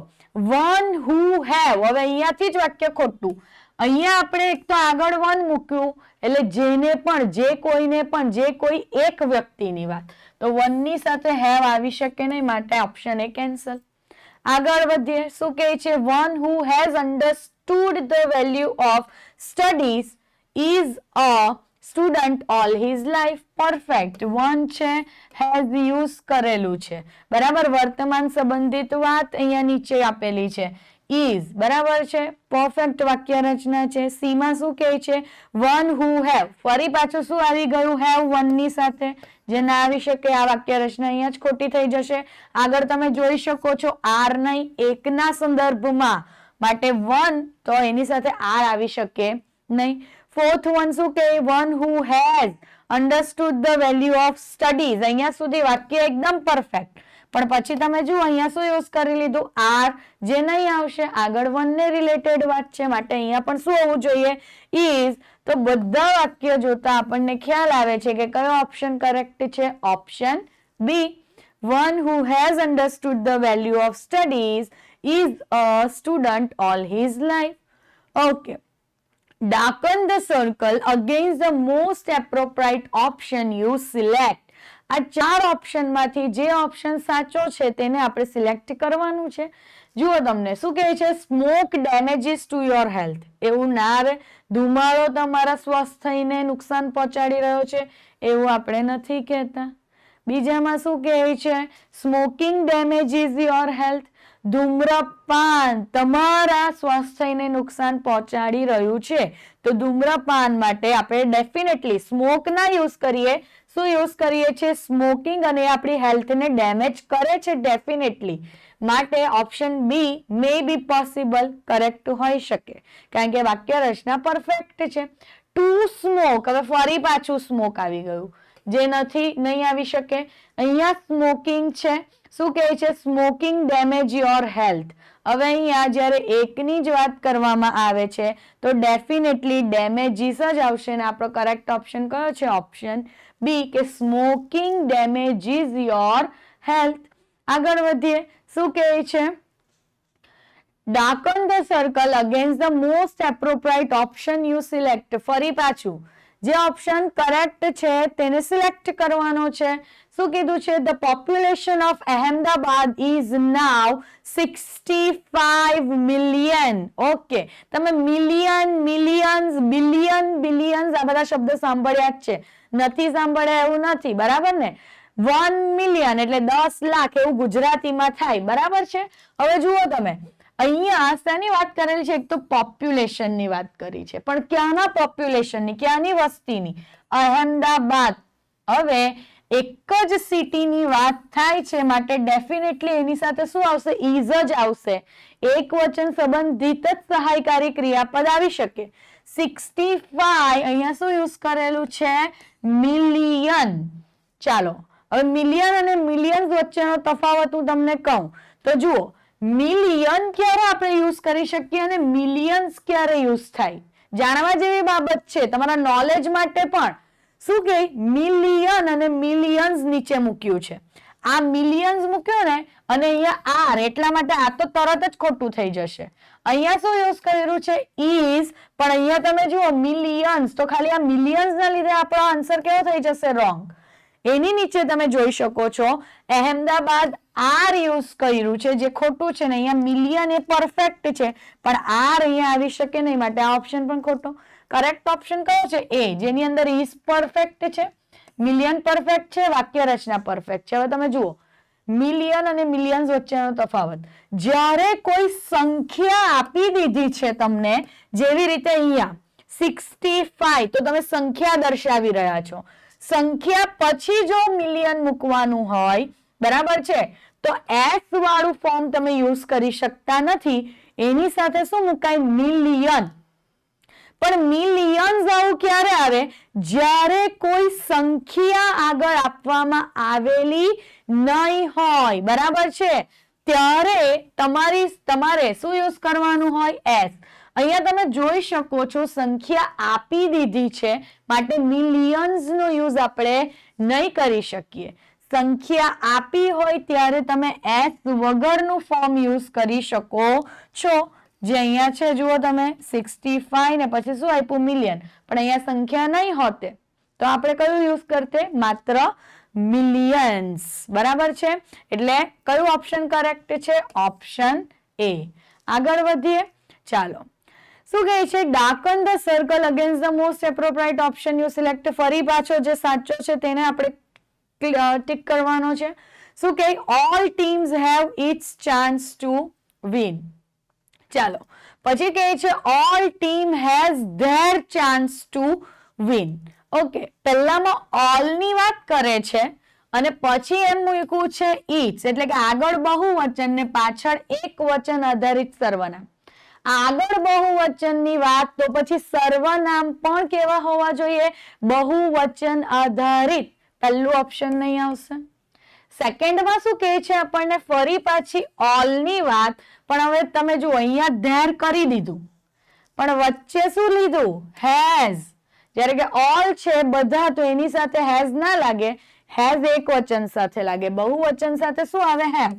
વન હુ હેવ. હવે અહીંયાથી જ વાક્ય ખોટું. અહીંયા આપણે એક તો આગળ વન મૂક્યું એટલે જેને પણ, જે કોઈને પણ, જે કોઈ એક વ્યક્તિની વાત. તો વન ની સાથે હેવ આવી શકે નહીં, માટે ઓપ્શન એ કેન્સલ. આગળ વધીએ. શું કહે છે? One who has understood the value of studies is a student all his life. Perfect. One છે, હેઝ યુઝ કરેલું છે. બરાબર. વર્તમાન સંબંધિત વાત અહીંયા નીચે આપેલી છે. ઇઝ. બરાબર છે. પરફેક્ટ વાક્ય રચના છે. સીમાં શું કહે છે? One who have. ફરી પાછું શું આવી ગયું? હેવ વન ની સાથે. જે ના આવી શકે આ વાક્ય રચના અહીંયા જ ખોટી થઈ જશે. આગળ તમે જોઈ શકો છો આર નહીં, એકના સંદર્ભમાં, માટે વન, તો એની સાથે આર આવી શકે નહીં. ફોર્થ વન શું કે one who has understood the value of studies. અહીંયા સુધી વાક્ય એકદમ પરફેક્ટ, પણ પછી તમે જુઓ અહીંયા શું યુઝ કરી લીધું આર, જે નહીં આવશે. આગળ વન ને રિલેટેડ વાત છે માટે અહીંયા પણ શું હોવું જોઈએ ઇઝ. તો બધા વાક્ય જોતા આપણને ખ્યાલ આવે છે કે કયો ઓપ્શન કરેક્ટ છે, option B. One who has understood the value of studies is a student all his life. Okay. Darken the circle against the most appropriate option you select. આ ચાર ઓપ્શન માંથી જે ઓપ્શન સાચો છે તેને આપણે સિલેક્ટ કરવાનું છે. જુઓ તમને શું કહે છે, smoke damages to your health. એવું ના આવે, ધુમાડો તમારા સ્વાસ્થ્યને નુકસાન પહોંચાડી રહ્યો છે એવું આપણે નથી કહેતા. બીજામાં શું કહે છે, સ્મોકિંગ ડેમેજીસ યોર હેલ્થ. ધૂમ્રપાન તમારા સ્વાસ્થ્યને નુકસાન પહોંચાડી રહ્યું છે, તો ધૂમ્રપાન માટે આપણે ડેફિનેટલી સ્મોક ના યુઝ કરીએ, શું યુઝ કરીએ છીએ, સ્મોકિંગ, અને આપણી હેલ્થને ડેમેજ કરે છે ડેફિનેટલી. માટે option B may be possible correct હોઈ શકે, કારણ કે વાક્ય રચના પરફેક્ટ છે. ટુ સ્મોક, હવે ફરી પાછું સ્મોક આવી ગયું, જે નહીં આવી શકે. અહીંયા સ્મોકિંગ છે, શું કહે છે, સ્મોકિંગ ડેમેજ યોર હેલ્થ. હવે અહીંયા જ્યારે એકની જ વાત કરવામાં આવે છે તો ડેફિનેટલી ડેમેજીસ જ આવશે ને આપણો કરેક્ટ ઓપ્શન કયો છે, ઓપ્શન બી, કે સ્મોકિંગ ડેમેજીસ યોર હેલ્થ. આગળ વધીએ, શું કહે છે, darken the circle against the most appropriate option you select. ફરી પાછું જે ઓપ્શન કરેક્ટ છે તેને સિલેક્ટ કરવાનો છે. શું કીધું છે, the population of Ahmedabad is now 65 million. Okay, તમે મિલિયન, મિલિયન્સ, બિલિયન, બિલિયન્સ આ બધા શબ્દ સાંભળ્યા જ છે, નથી સાંભળ્યા એવું નથી, બરાબર ને. 1 મિલિયન એટલે 10 લાખ એવું ગુજરાતીમાં થાય, બરાબર છે. હવે જુઓ તમે અહીંયા શેની વાત કરેલી છે, એક તો પોપ્યુલેશનની વાત કરી છે, પણ ક્યાંના પોપ્યુલેશનની, ક્યાંની વસ્તીની, અહેમદાબાદ. હવે એક જ સિટીની વાત થાય છે માટે ડેફિનેટલી એની સાથે શું આવશે, ઇઝ જ આવશે. એક વચન સંબંધિત જ સહાયકારી ક્રિયાપદ આવી શકે. 65 અહીંયા શું યુઝ કરેલું છે, મિલિયન. ચાલો હવે મિલિયન અને મિલિયન્સ વચ્ચેનો તફાવત હું તમને કહું તો જુઓ, મિલિયન ક્યારે આપણે યુઝ કરી શકીએ અને મિલિયન્સ ક્યારે યુઝ થાય, જાણવા જેવી બાબત છે તમારા નોલેજ માટે પણ. શું કે મિલિયન અને મિલિયન્સ નીચે મૂક્યું છે, આ મિલિયન્સ મૂક્યો ને અને અહીંયા આર, એટલા માટે આ તો તરત જ ખોટું થઈ જશે. અહીંયા શું યુઝ કર્યું છે, ઇઝ, પણ અહીંયા તમે જુઓ મિલિયન્સ, તો ખાલી આ મિલિયન્સ ના લીધે આપણો આન્સર કેવો થઈ જશે, રોંગ. એની નીચે તમે જોઈ શકો છો અહેમદાબાદ આર યુઝ કર્યું છે જે ખોટું છે ને, અહીંયા મિલિયન એ પરફેક્ટ છે પણ આર અહીંયા આવી શકે નહીં, માટે આ ઓપ્શન પણ ખોટો. કરેક્ટ ઓપ્શન કયો છે, એ, જેની અંદર ઇઝ પરફેક્ટ છે, મિલિયન પરફેક્ટ છે, વાક્ય રચના પરફેક્ટ છે. હવે તમે જુઓ મિલિયન અને મિલિયન્સ વચ્ચેનો તફાવત, જ્યારે કોઈ સંખ્યા આપી દીધી છે તમને, જેવી રીતે અહીંયા 65, તો તમે સંખ્યા દર્શાવી રહ્યા છો, સંખ્યા પછી જો મિલિયન મૂકવાનું હોય, બરાબર છે, તો એસ વાળું ફોર્મ તમે યુઝ કરી શકતા નથી, એની સાથે શું મુકાય, મિલિયન. પણ મિલિયન્સ આવું ક્યારે આવે, જ્યારે કોઈ સંખ્યા આગળ આપવામાં આવેલી નહીં હોય, બરાબર છે, ત્યારે તમારે શું યુઝ કરવાનું હોય, એસ. અહીંયા તમે જોઈ શકો છો સંખ્યા આપી દીધી છે માટે મિલિયન્સ નો યુઝ આપણે નહીં કરી શકીએ. સંખ્યા આપી હોય ત્યારે તમે એસ વગરનું ફોર્મ યુઝ કરી શકો છો, જે અહીંયા છે જુઓ તમે 65 ને પછી શું આપ્યું, મિલિયન, પણ અહીંયા સંખ્યા નહીં હોતે તો આપણે કયું યુઝ કરતે, માત્ર મિલિયન્સ, બરાબર છે. એટલે કયું ઓપ્શન કરેક્ટ છે, ઓપ્શન એ. આગળ વધીએ, ચાલો. શું કહે છે, darken the circle against the most appropriate option you select. ફરી પાછો જે સાચો છે તેને આપણે ટિક કરવાનો છે. શું કહે, all teams have its chance to win. ચાલો પછી કહે છે all team has their chance to win. Okay, પહેલામાં ઓલ ની વાત કરે છે અને પછી એમ મૂક્યું છે ઈચ, એટલે કે આગળ બહુવચન ને પાછળ એક વચન આધારિત સર્વનામ. આગળ બહુવચનની વાત તો પછી સર્વનામ પણ કેવા હોવા જોઈએ? બહુવચન આધારિત. પહેલું ઓપ્શન નહીં આવશે. સેકન્ડમાં શું કહે છે આપણને? ફરી પાછી ઓલ ની વાત, પણ હવે તમે જુઓ અહીંયા ધેર કરી દીધું, પણ વચ્ચે શું લીધું? હેઝ. જ્યારે કે ઓલ છે બધા, તો એની સાથે હેઝ ના લાગે, હેઝ એક વચન સાથે લાગે. બહુવચન સાથે શું આવે? હેવ.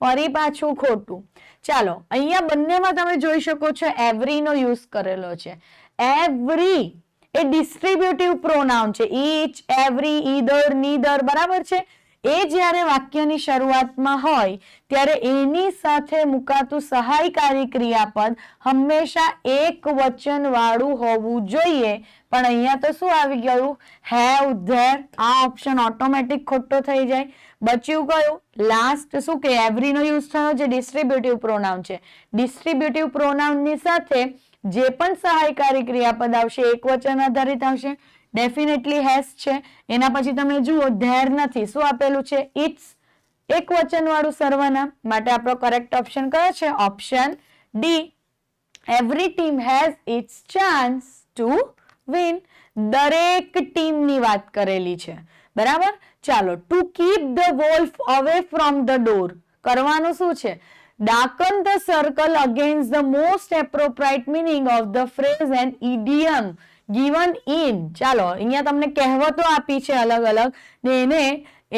ફરી પાછું ખોટું. ચાલો, અહીંયા બંનેમાં તમે જોઈ શકો છો એવરી નો યુઝ કરેલો છે. એવરી એ ડિસ્ટ્રીબ્યુટિવ પ્રોનાઉન છે. ઈચ, એવરી, ઈધર, નીધર, બરાબર છે. એ જ્યારે વાક્યની શરૂઆતમાં હોય ત્યારે એની સાથે મુકાતું સહાયકારી ક્રિયાપદ હંમેશા એક વચન વાળું હોવું જોઈએ. પણ અહીંયા તો શું આવી ગયું? Have, there. આ ઓપ્શન ઓટોમેટિક ખોટો થઈ જાય. બચ્યું કયું? લાસ્ટ. શું કે એવરી નો યુઝ થયો જે ડિસ્ટ્રીબ્યુટિવ પ્રોનાઉન છે. ડિસ્ટ્રીબ્યુટિવ પ્રોનાઉનની સાથે જે પણ સહાયકારી ક્રિયાપદ આવશે એક વચન આધારિત આવશે. ડેફિનેટલી હેઝ છે. એના પછી તમે જુઓ ધેર નથી, શું આપેલું છે? ઇટ્સ. એક વચન વાળું સર્વનામ. માટે આપણો કરેક્ટ ઓપ્શન કયો છે? Option D. Every team has it's chance to win. દરેક ટીમની વાત કરેલી છે, બરાબર. ચાલો, to keep the wolf away from the door. કરવાનું શું છે? darken the circle against the most appropriate meaning of the phrase and idiom given in. ચાલો, અહીંયા તમને કહેવતો આપી છે અલગ અલગ ને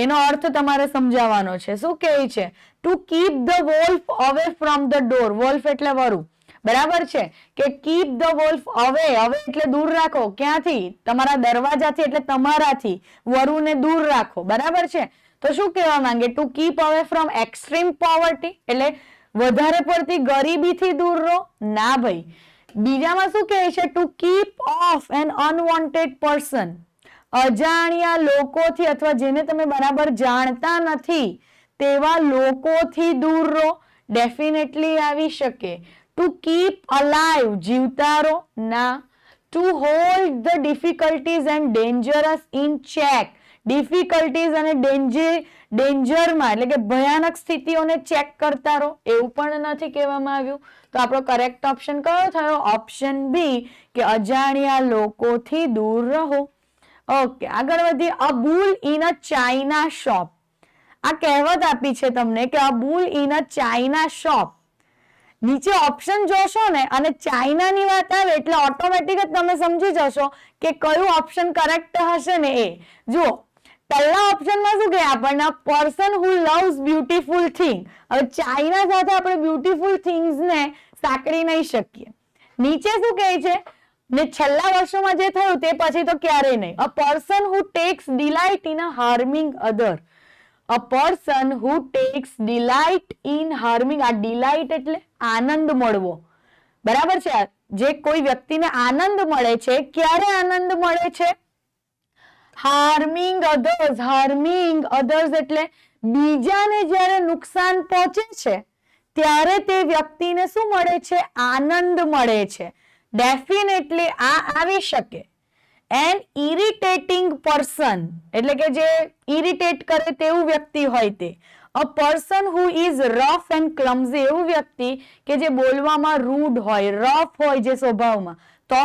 એનો અર્થ તમારે સમજાવવાનો છે. શું કહે છે? To keep the wolf away from the door. Wolf એટલે વરુ, બરાબર છે. કે કીપ ધ વોલ્ફ અવે, અવે એટલે દૂર રાખો. ક્યાંથી? તમારા દરવાજાથી, એટલે તમારાથી. વરુને દૂર રાખો, બરાબર છે. તો શું કહેવા માંગે? To keep away from extreme poverty, એટલે વધારે પડતી ગરીબીથી દૂર રહો. ના ભાઈ. બીજામાં શું કહે છે? To keep off an unwanted person. અજાણ્યા લોકોથી અથવા જેને તમે બરાબર જાણતા નથી તેવા લોકોથી દૂર રહો. ડેફિનેટલી આવી શકે. ટુ કીપ અલાઇવ, જીવતા રહો. ના. Two hold the difficulties and dangerous in check. Difficulties અને ડેન્જરમાં એટલે કે ભયાનક સ્થિતિઓને ચેક કરતા રહો, એવું પણ નથી કહેવામાં આવ્યું. તો આપણો કરેક્ટ ઓપ્શન કયો થયો? ઓપ્શન બી, કે અજાણ્યા લોકોથી દૂર રહો. ઓકે, આગળ વધીએ. અ બુલ ઇન અ ચાઇના શોપ. આ કહેવત આપી છે તમને કે અ બુલ ઇન અ ચાઇના શોપ. નીચે ઓપ્શન જોશો ને અને ચાઇનાની વાત આવે એટલે ઓટોમેટિક જ તમે સમજી જશો કે કયું ઓપ્શન કરેક્ટ હશે ને એ. જુઓ, પહેલા ઓપ્શનમાં શું કહે આપણને? Person who loves beautiful thing. હવે ચાઇના સાથે આપણે બ્યુટીફુલ થિંગ્સ ને સાંકળી નહીં શકીએ. નીચે શું કહે છે? ને છેલ્લા વર્ષોમાં જે થયું તે પછી તો ક્યારેય નહીં. A person who takes delight in harming other. A person who takes delight in harming. આ ડિલાઇટ એટલે આનંદ મળવો, બરાબર છે. જે કોઈ વ્યક્તિને આનંદ મળે છે, ક્યારે આનંદ મળે છે? હાર્મિંગ અધર્સ. હાર્મિંગ અધર્સ એટલે બીજાને જ્યારે નુકસાન પહોંચે છે ત્યારે તે વ્યક્તિને શું મળે છે? આનંદ મળે છે. ડેફિનેટલી આ આવી શકે. એન ઇરિટેટિંગ પર્સન એટલે કે જે ઇરિટેટ કરે તેવું વ્યક્તિ હોય તે. A person who is rough and clumsy. એવું વ્યક્તિ કે જે બોલવામાં રૂડ હોય, રફ હોય જે સ્વભાવમાં, તો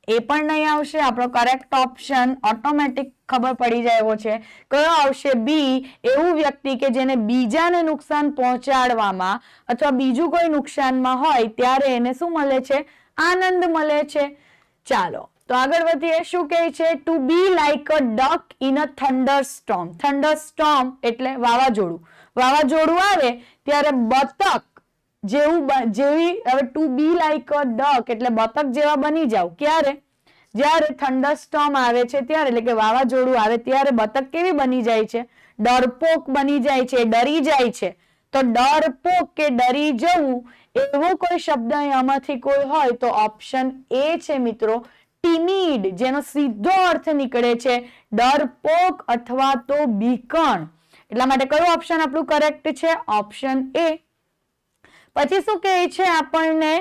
એ પણ નહીં આવશે. આપણો કરેક્ટ ઓપ્શન ઓટોમેટિક ખબર પડી જાય એવો છે. કયો આવશે? બી. એવું વ્યક્તિ કે જેને બીજાને નુકસાન પહોંચાડવામાં અથવા બીજું કોઈ નુકસાનમાં હોય ત્યારે એને શું મળે છે? આનંદ મળે છે. ચાલો, તો આગળ વધીએ. શું કહે છે? To be like a duck in a thunderstorm. Thunderstorm એટલે વાવાઝોડું. વાવાઝોડું આવે ત્યારે બતક જેવી. હવે to be like a duck એટલે બતક જેવા બની જાવ. ક્યારે? જ્યારે થંડર સ્ટોર્મ આવે છે ત્યારે, એટલે કે વાવાઝોડું આવે ત્યારે બતક કેવી બની જાય છે? ડરપોક બની જાય છે, ડરી જાય છે. તો ડરપોક કે ડરી જવું એવો કોઈ શબ્દ આમાંથી કોઈ હોય તો ઓપ્શન એ છે મિત્રો, ટીમીડ, જેનો સીધો અર્થ નીકળે છે ડરપોક અથવા તો બીકણ. એટલા માટે કયું ઓપ્શન આપણું કરેક્ટ છે? Option A. પછી શું કહે છે આપણને?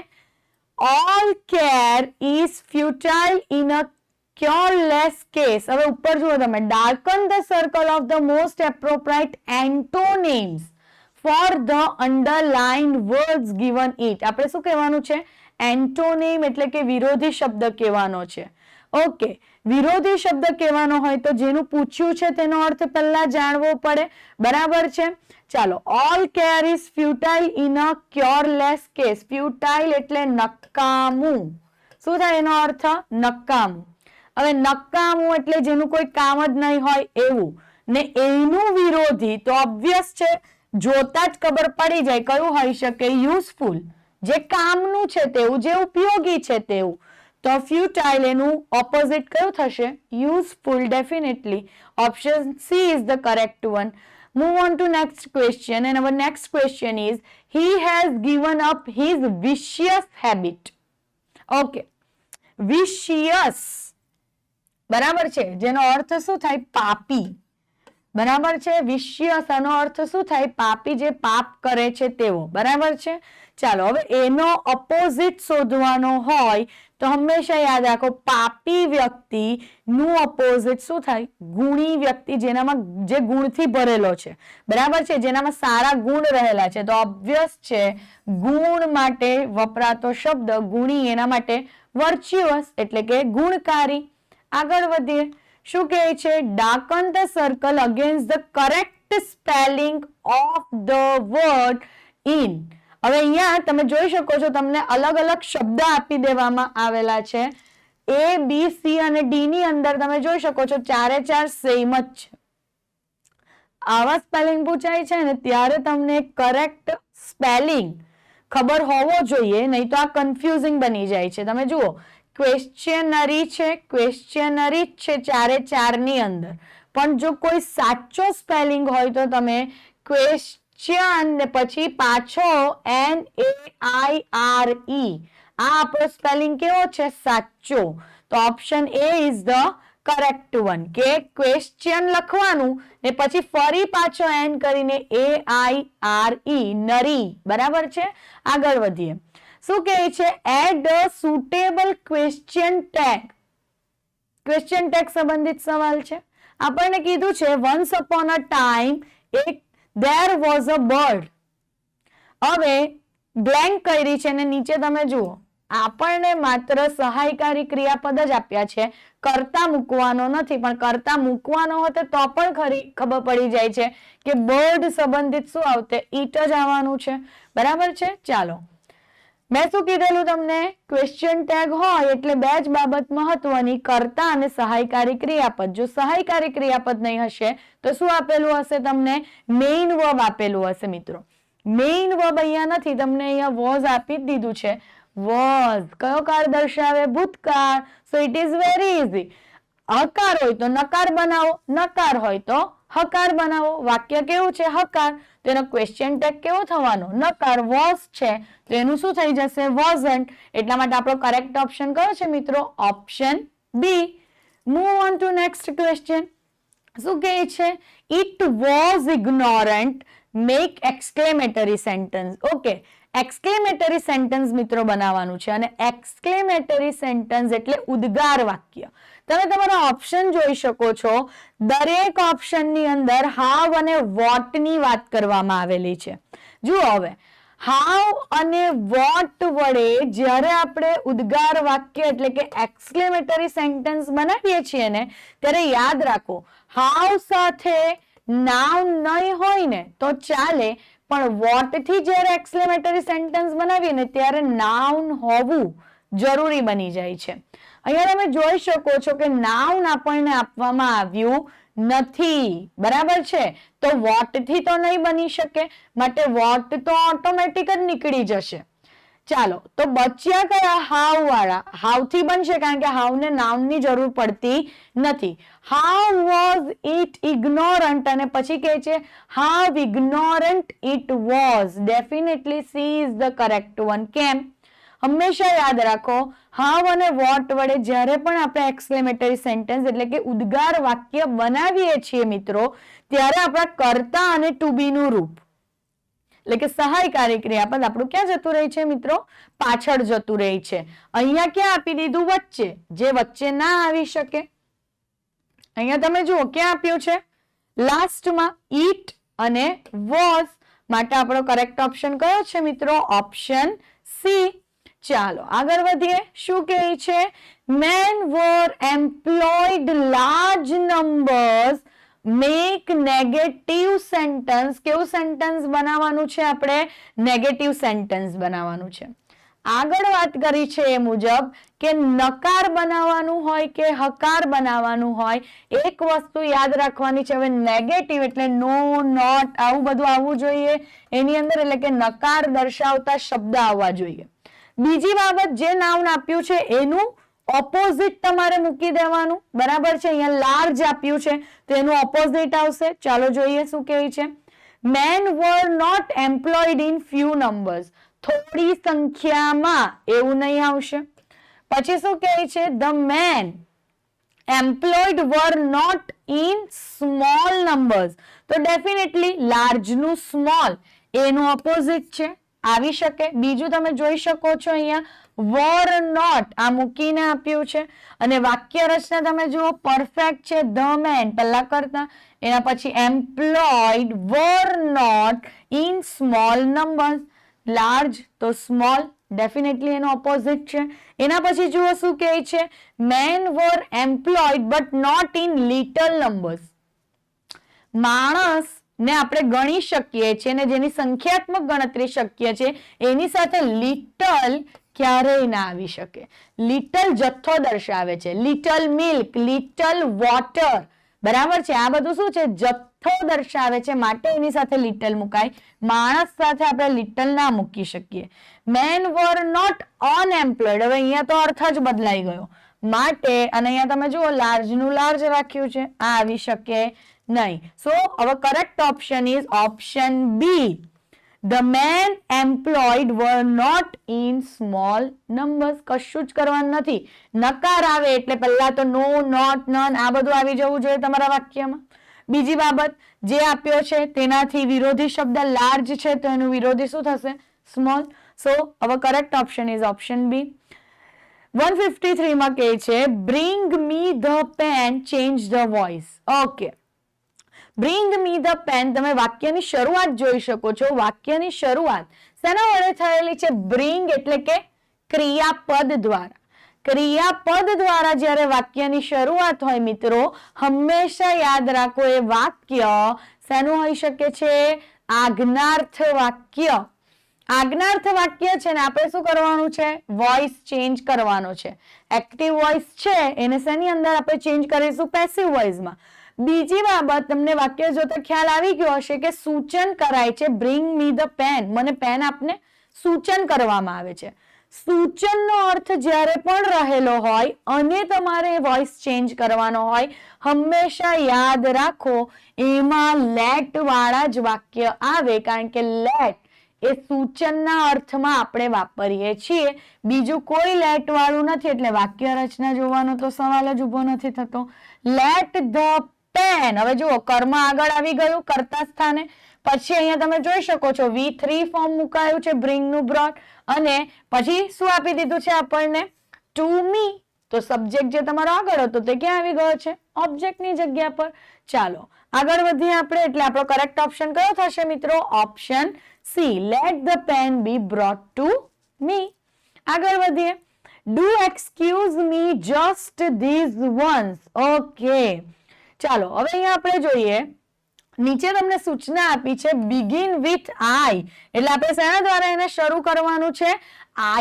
All care is futile in a cureless case. હવે ઉપર જુઓ તમે, darken the circle of the most appropriate antonyms for the underlined words given it. આપણે શું કહેવાનું છે? એન્ટોનિમ એટલે કે વિરોધી શબ્દ કહેવાનો છે. ઓકે, વિરોધી શબ્દ કહેવાનો હોય તો જેનું પૂછ્યું છે તેનો અર્થ પહેલા જાણવો પડે. બરાબર છે? ચાલો, all care is futile in a cureless case. Futile એટલે નકામું. શું થાય એનો અર્થ? નકામું. હવે નકામું એટલે જેનું કોઈ કામ જ નહીં હોય એવું, ને એનું વિરોધી તો ઓબ્વિયસ છે, જોતા જ ખબર પડી જાય કયું હોઈ શકે? યુઝફુલ, જે કામનું છે તેવું, જે ઉપયોગી છે તેવું. તો ફ્યુટાઇલ એનું ઓપોઝિટ કયું થશે? Useful. Definitely option C is the correct one. Move on to next question, and our next question is, he has given up his vicious habit. Okay, vicious બરાબર છે, જેનો અર્થ શું થાય? પાપી. બરાબર છે? vicious આનો અર્થ શું થાય? પાપી, જે પાપ કરે છે તેવો. બરાબર છે? ચાલો, હવે એનો ઓપોઝિટ શોધવાનો હોય તો હંમેશા યાદ રાખો, પાપી વ્યક્તિ નું ઓપોઝિટ શું થાય? ગુણી વ્યક્તિ, જેનામાં જે ગુણથી ભરેલો છે. બરાબર છે? જેનામાં સારા ગુણ રહેલા છે. તો ઓબ્વિયસ છે, ગુણ માટે વપરાતો શબ્દ ગુણી, એના માટે વર્ચ્યુઅસ એટલે કે ગુણકારી. આગળ વધીએ. શું કહે છે? Darken the circle against the correct spelling of the word in. હવે અહીંયા તમે જોઈ શકો છો, તમને અલગ અલગ શબ્દ આપી દેવામાં આવેલા છે. એ, બી, સી અને ડી ની અંદર તમે જોઈ શકો છો ચારે ચાર સેમ જ છે. આવા સ્પેલિંગ પૂછાય છે ને ત્યારે તમને કરેક્ટ સ્પેલિંગ ખબર હોવો જોઈએ, નહીં તો આ કન્ફ્યુઝિંગ બની જાય છે. તમે જુઓ, ક્વેશ્ચનરી છે, ક્વેશ્ચનરી જ છે ચારે ચાર ની અંદર, પણ જો કોઈ સાચો સ્પેલિંગ હોય તો તમે ક્વેશ્ચન ને પછી પાછો NAIRE, આ આપણો સ્પેલિંગ કેવો છે? સાચો. તો option A is the correct one, કે ક્વેશ્ચન લખવાનું ને પછી ફરી પાછો એન કરીને AIRE, નરી. બરાબર છે? આગળ વધીએ. શું કહે છે? Add a suitable question tag. Question tag સંબંધિત સવાલ છે. આપણને કીધું છે once upon a time there was a bird. હવે બ્લેન્ક કરી છે અને નીચે તમે જુઓ, આપણને માત્ર સહાયકારી ક્રિયાપદ જ આપ્યા છે, કર્તા મૂકવાનો નથી. પણ કર્તા મૂકવાનો હોતે તો પણ ખબર પડી જાય છે કે બર્ડ સંબંધિત શું આવતે? ઈટ જ આવવાનું છે. બરાબર છે? ચાલો, મેં શું કીધેલું તમને? ક્વેશ્ચન ટેગ હોય એટલે બે જ બાબત મહત્વની, કર્તા અને સહાયકારી ક્રિયાપદ. જો સહાયકારી ક્રિયાપદ નહીં હશે તો શું આપેલું હશે તમને? મેઇન વર્બ આપેલું હશે. મિત્રો, મેઇન વર્બ અહીંયા નથી, તમને અહીંયા વોઝ આપી જ દીધું છે. વોઝ કયો કાળ દર્શાવે? ભૂતકાળ. So it is very easy. હકાર હોય તો નકાર બનાવો, નકાર હોય તો હકાર બનાવો. વાક્ય કેવું છે? હકાર. તો એનો ક્વેશ્ચન ટેગ કેવો થવાનો? નકાર. વોઝ છે તો એનું શું થઈ જશે? વોઝન્ટ. એટલા માટે આપણો કરેક્ટ ઓપ્શન કયો છે મિત્રો? Option B. Move on to next question. શું કહે છે? It was ignorant, make exclamatory sentence. Okay, exclamatory sentence મિત્રો બનાવવાનું છે, અને એક્સક્લેમેટરી સેન્ટેન્સ એટલે ઉદ્ગાર વાક્ય. તમે તમારા ઓપ્શન જોઈ શકો છો, દરેક ઓપ્શનની અંદર હાવ અને વોટ ની વાત કરવામાં આવેલી છે. જુઓ, હવે હાવ અને વોટ વડે જ્યારે આપણે ઉદ્ગાર વાક્ય એટલે કે એક્સક્લેમેટરી સેન્ટેન્સ બનાવીએ છીએ ને, ત્યારે યાદ રાખો, હાવ સાથે નાઉન નહીં હોય ને તો ચાલે, પણ વોટ થી જ્યારે એક્સક્લેમેટરી સેન્ટેન્સ બનાવીએ ને ત્યારે નાઉન હોવું જરૂરી બની જાય છે. અહીંયા તમે જોઈ શકો છો કે નાઉન આપણને આપવામાં આવ્યું નથી. બરાબર છે? તો વોટ થી તો નહીં બની શકે, માટે વોટ તો ઓટોમેટિક જ નીકળી જશે. ચાલો, તો બચ્યા કયા? હાવ વાળા. હાવ થી બનશે કારણ કે હાવ ને નાઉન ની જરૂર પડતી નથી. હાવ વોઝ ઇટ ઇગ્નોરન્ટ, અને પછી કહે છે how ignorant it was. Definitely C is the correct one. કેમ? હંમેશા યાદ રાખો, હાવ અને વોટ વડે જ્યારે પણ આપણે એક્સક્લેમેટરી સેન્ટેન્સ એટલે કે ઉદ્ગાર વાક્ય બનાવીએ છીએ મિત્રો, ત્યારે આપણા કર્તા અને ટુ બી નું રૂપ એટલે કે સહાયકારી ક્રિયાપદ આપણું ક્યાં જતું રહે છે મિત્રો? પાછળ જતું રહે છે. અહીંયા ક્યાં આપી દીધું? વચ્ચે, જે વચ્ચે ના આવી શકે. અહીંયા તમે જુઓ ક્યાં આપ્યું છે? લાસ્ટમાં ઈટ અને વોઝ. માટે આપણો કરેક્ટ ઓપ્શન કયો છે મિત્રો? Option C. ચાલો આગળ વધીએ. શું કહે છે? men were employed large numbers make negative sentence. કેવું સેન્ટેન્સ બનાવવાનું છે આપણે? નેગેટિવ સેન્ટેન્સ બનાવવાનું છે. આગળ વાત કરી છે એ મુજબ કે નકાર બનાવવાનું હોય કે હકાર બનાવવાનું હોય, એક વસ્તુ યાદ રાખવાની છે. હવે નેગેટિવ એટલે નો, નોટ, આવું બધું આવવું જોઈએ એની અંદર, એટલે કે નકાર દર્શાવતા શબ્દ આવવા જોઈએ. બીજી બાબત, જે નાઉન આપ્યું છે એનું ઓપોઝિટ તમારે મૂકી દેવાનું. બરાબર છે? અહીંયા લાર્જ આપ્યું છે તો એનું ઓપોઝિટ આવશે. ચાલો જોઈએ શું કહે છે. men were not employed in few numbers. થોડી સંખ્યામાં, એવું નહીં આવશે. પછી શું કહે છે? the men employed were not in small numbers. તો ડેફિનેટલી લાર્જ નું સ્મોલ એનું ઓપોઝિટ છે, આવી શકે. બીજું તમે જોઈ શકો છો અહીંયા were not આ મૂકીને આપ્યું છે. અને વાક્ય રચના તમે જુઓ પરફેક્ટ છે. the men પહેલા કરતા, એના પછી employed were not in small numbers. Large તો સ્મોલ, ડેફિનેટલી એનો ઓપોઝિટ છે. એના પછી જુઓ શું કહે છે? men were employed but not in little numbers. માણસ ને આપણે ગણી શકીએ છીએ અને જેની સંખ્યાત્મક ગણતરી શક્ય છે એની સાથે લિટલ ક્યારેય ના આવી શકે. લિટલ જથ્થો દર્શાવે છે. Little milk, little water. બરાબર છે? આ બધું શું છે? જથ્થો દર્શાવે છે, માટે એની સાથે લિટલ મુકાય. માણસ સાથે આપણે લિટલ ના મૂકી શકીએ. men were not unemployed. હવે અહીંયા તો અર્થ જ બદલાઈ ગયો. માટે, અને અહીંયા તમે જુઓ લાર્જ નું લાર્જ રાખ્યું છે, આ આવી શકે નહીં. સો our correct option is option B. The men employed were not in small numbers. કશું જ કરવાનું નથી. નકાર આવે એટલે પહેલા તો નો, નોટ, નન આ બધું આવી જવું જોઈએ તમારા વાક્યમાં. બીજી બાબત, જે આપ્યો છે તેનાથી વિરોધી શબ્દ લાર્જ છે તો એનું વિરોધી શું થશે? Small. So our correct option is option B. 153 માં કહે છે bring me the pen, change the voice. Okay, bring me the pen. તમે વાક્યની શરૂઆત જોઈ શકો છો. વાક્યની શરૂઆત શેના વડે થયેલી છે? bring એટલે કે ક્રિયાપદ દ્વારા. ક્રિયાપદ દ્વારા જ્યારે વાક્યની શરૂઆત હોય મિત્રો, હંમેશા યાદ રાખો એ વાક્ય શેનું હોઈ શકે છે? આજ્ઞાર્થ વાક્ય. આજ્ઞાર્થ વાક્ય છે ને આપણે શું કરવાનું છે? વોઇસ ચેન્જ કરવાનો છે. એક્ટિવ વોઇસ છે એને શેની અંદર આપણે ચેન્જ કરીશું? પેસિવ વોઇસમાં. બીજી બાબત, તમને વાક્ય જોતા ખ્યાલ આવી ગયો હશે કે સૂચન કરાય છે. bring me the pen, મને પેન આપને, સૂચન કરવામાં આવે છે. સૂચનનો અર્થ જ્યારે પણ રહેલો હોય અને તમારે વોઇસ ચેન્જ કરવાનો હોય, હંમેશા યાદ રાખો એમાં લેટ વાળા જ વાક્ય આવે, કારણ કે લેટ એ સૂચનના અર્થમાં આપણે વાપરીએ છીએ. બીજું કોઈ લેટ વાળું નથી, એટલે વાક્ય રચના જોવાનો તો સવાલ જ ઉભો નથી થતો. Let the pen. હવે જુઓ કર્મ આગળ આવી ગયું કર્તા સ્થાને. પછી અહીંયા તમે જોઈ શકો છો V3 ફોર્મ મુકાયું છે bring નું brought, અને પછી શું આપી દીધું છે આપણને? to me. તો સબ્જેક્ટ જે તમારો આગળ હતો તે ક્યાં આવી ગયો છે? ઓબ્જેક્ટની જગ્યા પર. ચાલો આગળ વધીએ આપણે. એટલે આપણો કરેક્ટ ઓપ્શન કયો થશે મિત્રો? Option C. let the pen be brought to me. આગળ વધીએ. do excuse me just these ones. Okay, ચાલો હવે અહીંયા આપણે જોઈએ. નીચે તમને સૂચના આપી છે begin with I, એટલે આપણે શેના દ્વારા એને શરૂ કરવાનું છે?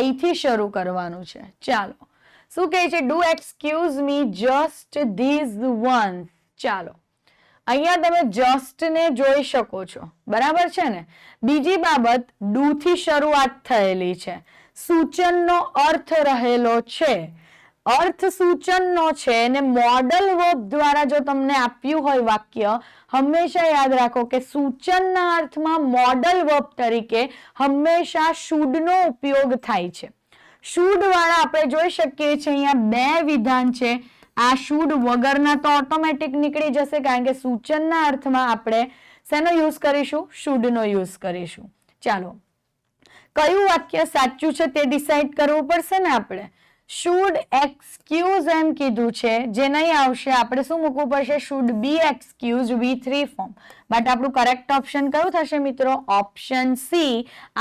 I થી શરૂ કરવાનું છે. ચાલો શું કહે છે? do excuse me just these ones. ચાલો અહીંયા તમે just ને જોઈ શકો છો. બરાબર છે ને? બીજી બાબત, do થી શરૂઆત થયેલી છે. સૂચનનો અર્થ રહેલો છે. અર્થ સૂચનનો છે અને મોડલ વર્બ દ્વારા જો તમને આપ્યું હોય વાક્ય, હંમેશા યાદ રાખો કે સૂચનના અર્થમાં મોડલ વર્બ તરીકે હંમેશા should નો ઉપયોગ થાય છે. should વાળા આપણે જોઈ શકીએ છીએ અહીંયા બે વિધાન છે. આ should વગરના તો ઓટોમેટિક નીકળી જશે, કારણ કે સૂચનના અર્થમાં આપણે શેનો યુઝ કરીશું? should નો યુઝ કરીશું. ચાલો, કયું વાક્ય સાચું છે તે ડિસાઈડ કરવું પડશે ને આપણે. શુડ એક્સક્યુઝ એમ કીધું છે, જે નહીં આવશે આપણે શું મૂકવું પડશે? Should be excuse V3 form. But આપણું કરેક્ટ ઓપ્શન કયું થશે મિત્રો? Option C,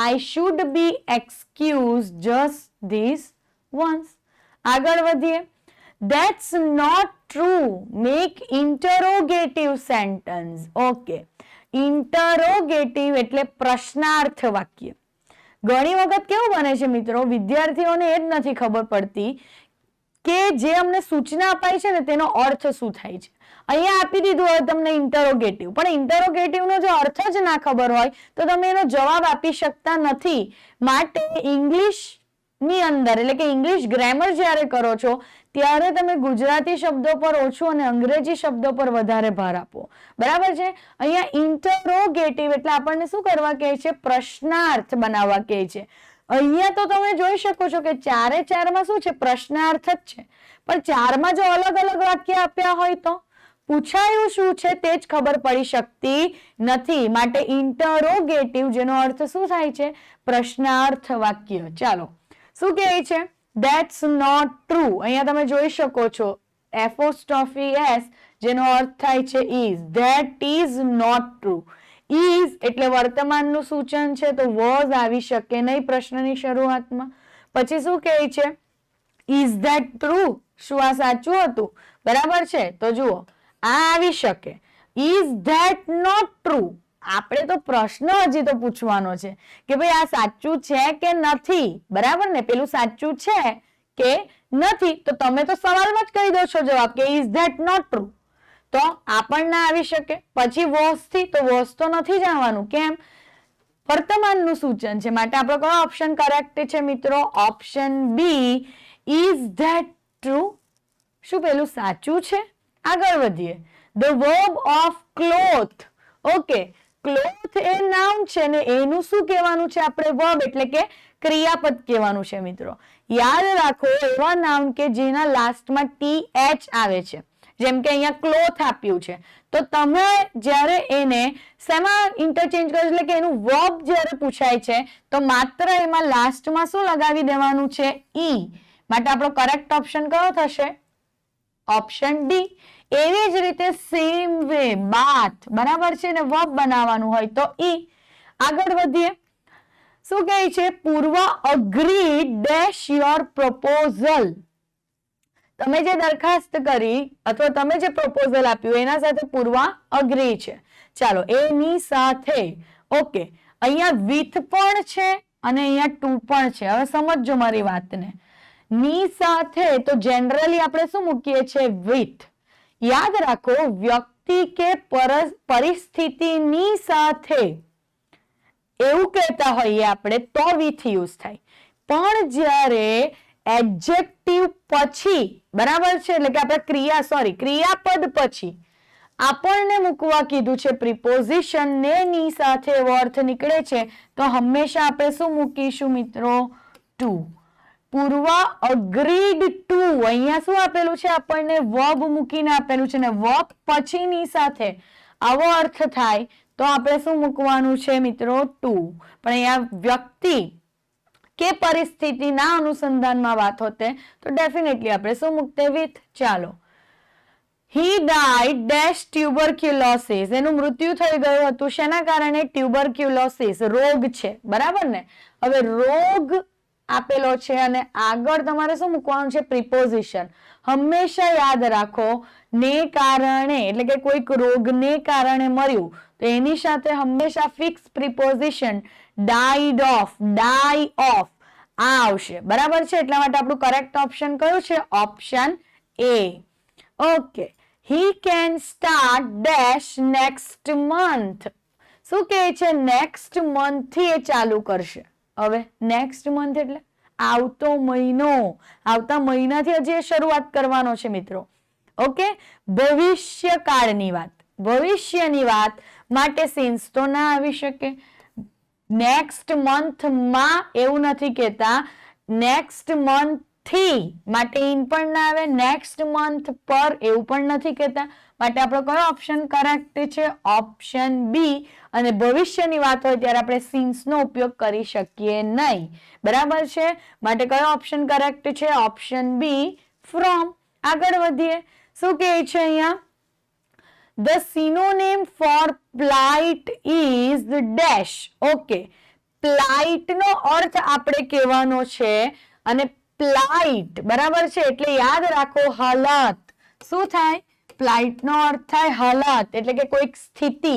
I should be excuse just this once. આગળ વધીએ. That's not true. Make interrogative sentence. Okay. Interrogative એટલે પ્રશ્નાર્થ વાક્ય. ઘણી વખત કેવું બને છે મિત્રો, વિદ્યાર્થીઓને એ જ નથી ખબર પડતી કે જે અમને સૂચના અપાઈ છે ને તેનો અર્થ શું થાય છે. અહીંયા આપી દીધું હોય તમને ઇન્ટરોગેટિવ, પણ ઇન્ટરોગેટિવનો જો અર્થ જ ના ખબર હોય તો તમે એનો જવાબ આપી શકતા નથી. માટે ઇંગ્લિશ ની અંદર એટલે કે ઇંગ્લિશ ગ્રામર જ્યારે કરો છો ત્યારે તમે ગુજરાતી શબ્દો પર ઓછું અને અંગ્રેજી શબ્દો પર વધારે ભાર આપો. બરાબર છે. અહીંયા ઇન્ટરોગેટિવ એટલે આપણને શું કરવા કહે છે? પ્રશ્નાર્થ બનાવવા કહે છે. અહીંયા તો તમે જોઈ શકો છો કે ચારે ચારમાં શું છે? પ્રશ્નાર્થ જ છે. પણ ચારમાં જો અલગ અલગ વાક્ય આપ્યા હોય તો પૂછાયું શું છે તે જ ખબર પડી શકતી નથી. માટે ઇન્ટરોગેટિવ જેનો અર્થ શું થાય છે? પ્રશ્નાર્થ વાક્ય. ચાલો, શું કહે છે? That's not true. અહીંયા તમે જોઈ શકો છો એપોસ્ટ્રોફી એસ જેનો અર્થ થાય છે is. That is not true. is એટલે વર્તમાનનું સૂચન છે તો was આવી શકે નહીં પ્રશ્નની શરૂઆતમાં. પછી શું કહે છે? is that true? શું આ સાચું હતું? બરાબર છે. તો જુઓ, આ આવી શકે. is that not true? આપણે તો પ્રશ્ન હજી તો પૂછવાનો છે કે ભાઈ આ સાચું છે કે નથી. બરાબર ને? પેલું સાચું છે કે નથી તો તમે તો સવાલમાં જ કહી દો છો જવાબ કે is that not true. તો આ પણ ના આવી શકે. પછી was થી તો was તો નથી જવાનું. કેમ? વર્તમાનનું સૂચન છે. માટે આપણો કયો ઓપ્શન કરેક્ટ છે મિત્રો? Option B, is that true. શું પેલું સાચું છે? આગળ વધીએ. The verb of cloth. Okay, cloth એ નાઉન છે ને એનું શું કહેવાનું છે આપણે? વર્બ એટલે કે ક્રિયાપદ કહેવાનું છે મિત્રો. યાદ રાખો, એવા નાઉન કે જેના લાસ્ટમાં TH આવે છે. જેમ કે અહીંયા ક્લોથ આપ્યું છે તો તમે જ્યારે એને શેમાં ઇન્ટરચેન્જ કરો એટલે કે એનું વર્બ જ્યારે પૂછાય છે તો માત્ર એમાં લાસ્ટમાં શું લગાવી દેવાનું છે? ઈ. માટે આપણો કરેક્ટ ઓપ્શન કયો થશે? Option D. એવી જ રીતે સેમ વે બાથ. બરાબર છે ને? વર્બ બનાવવાનું હોય તો ઈ. આગળ વધીએ. શું કહે છે? પૂર્વ અગ્રી ડેશ યોર પ્રપોઝલ. તમે જે દરખાસ્ત કરી અથવા તમે જે પ્રપોઝલ આપ્યું એના સાથે પૂર્વ અગ્રી છે. ચાલો, એની સાથે. ઓકે, અહીંયા વિથ પણ છે અને અહીંયા ટુ પણ છે. હવે સમજજો મારી વાતને. ની સાથે તો જનરલી આપણે શું મૂકીએ છીએ? વિથ. યાદ રાખો, વ્યક્તિ કે પરિસ્થિતિની સાથે એવું કહેતા હોઈએ આપણે તો વિથ યુઝ થાય. પણ જ્યારે એડજેક્ટિવ પછી, બરાબર છે, એટલે કે આપણે ક્રિયાપદ પછી આપણને મૂકવા કીધું છે પ્રિપોઝિશન ને ની સાથે એવો અર્થ નીકળે છે તો હંમેશા આપણે શું મૂકીશું મિત્રો? ટુ. પૂર્વ અગ્રીડ ટુ. અહીંયા શું આપેલું છે આપણને? વર્બ મૂકીને આપેલું છે ને વર્બ પછીની સાથે આવો અર્થ થાય તો આપણે શું મૂકવાનું છે મિત્રો? ટુ. પણ અહીંયા વ્યક્તિ કે પરિસ્થિતિના અનુસંધાનમાં વાત હોતે તો ડેફિનેટલી આપણે શું મૂકતે? વિથ. ચાલો, he died dash tuberculosis. એનું મૃત્યુ થઈ ગયું હતું શેના કારણે? ટ્યુબરક્યુલોસિસ રોગ છે. બરાબર ને? હવે રોગ આપેલો છે અને આગળ તમારે શું મૂકવાનું છે? પ્રિપોઝિશન. હંમેશા યાદ રાખો, ને કારણે એટલે કે કોઈક રોગને કારણે મર્યું તો એની સાથે હંમેશા fix preposition died of, die of આ આવશે. બરાબર છે? એટલા માટે આપણું કરેક્ટ ઓપ્શન કયું છે? Option A. Okay, he can start dash next month. શું કહે છે? નેક્સ્ટ મંથ થી એ ચાલુ કરશે. હવે નેક્સ્ટ મંથ એટલે આવતો મહિનો. આવતા મહિનાથી હજી શરૂઆત કરવાનો છે મિત્રો. ઓકે, ભવિષ્યકાળની વાત, ભવિષ્યની વાત માટે સિન્સ તો ના આવી શકે. નેક્સ્ટ મંથમાં એવું નથી કહેતા, નેક્સ્ટ મંથ થી માટે ઇન પણ ના આવે, નેક્સ્ટ મંથ પર એવું પણ નથી કહેતા, માટે આપણો કયો ઓપ્શન કરેક્ટ છે? Option B. અને ભવિષ્યની વાત હોય ત્યારે આપણે સિન્સ નો ઉપયોગ કરી શકીએ નહીં, બરાબર છે, માટે કયો ઓપ્શન કરેક્ટ છે? Option B from. આગળ વધીએ, શું કહે છે અહીંયા? The synonym for plight is dash. Okay, plight નો અર્થ આપણે કહેવાનો છે અને પ્લાઇટ બરાબર છે એટલે યાદ રાખો હાલત. શું થાય? પ્લાઇટ નો અર્થ થાય હાલત એટલે કે કોઈક સ્થિતિ,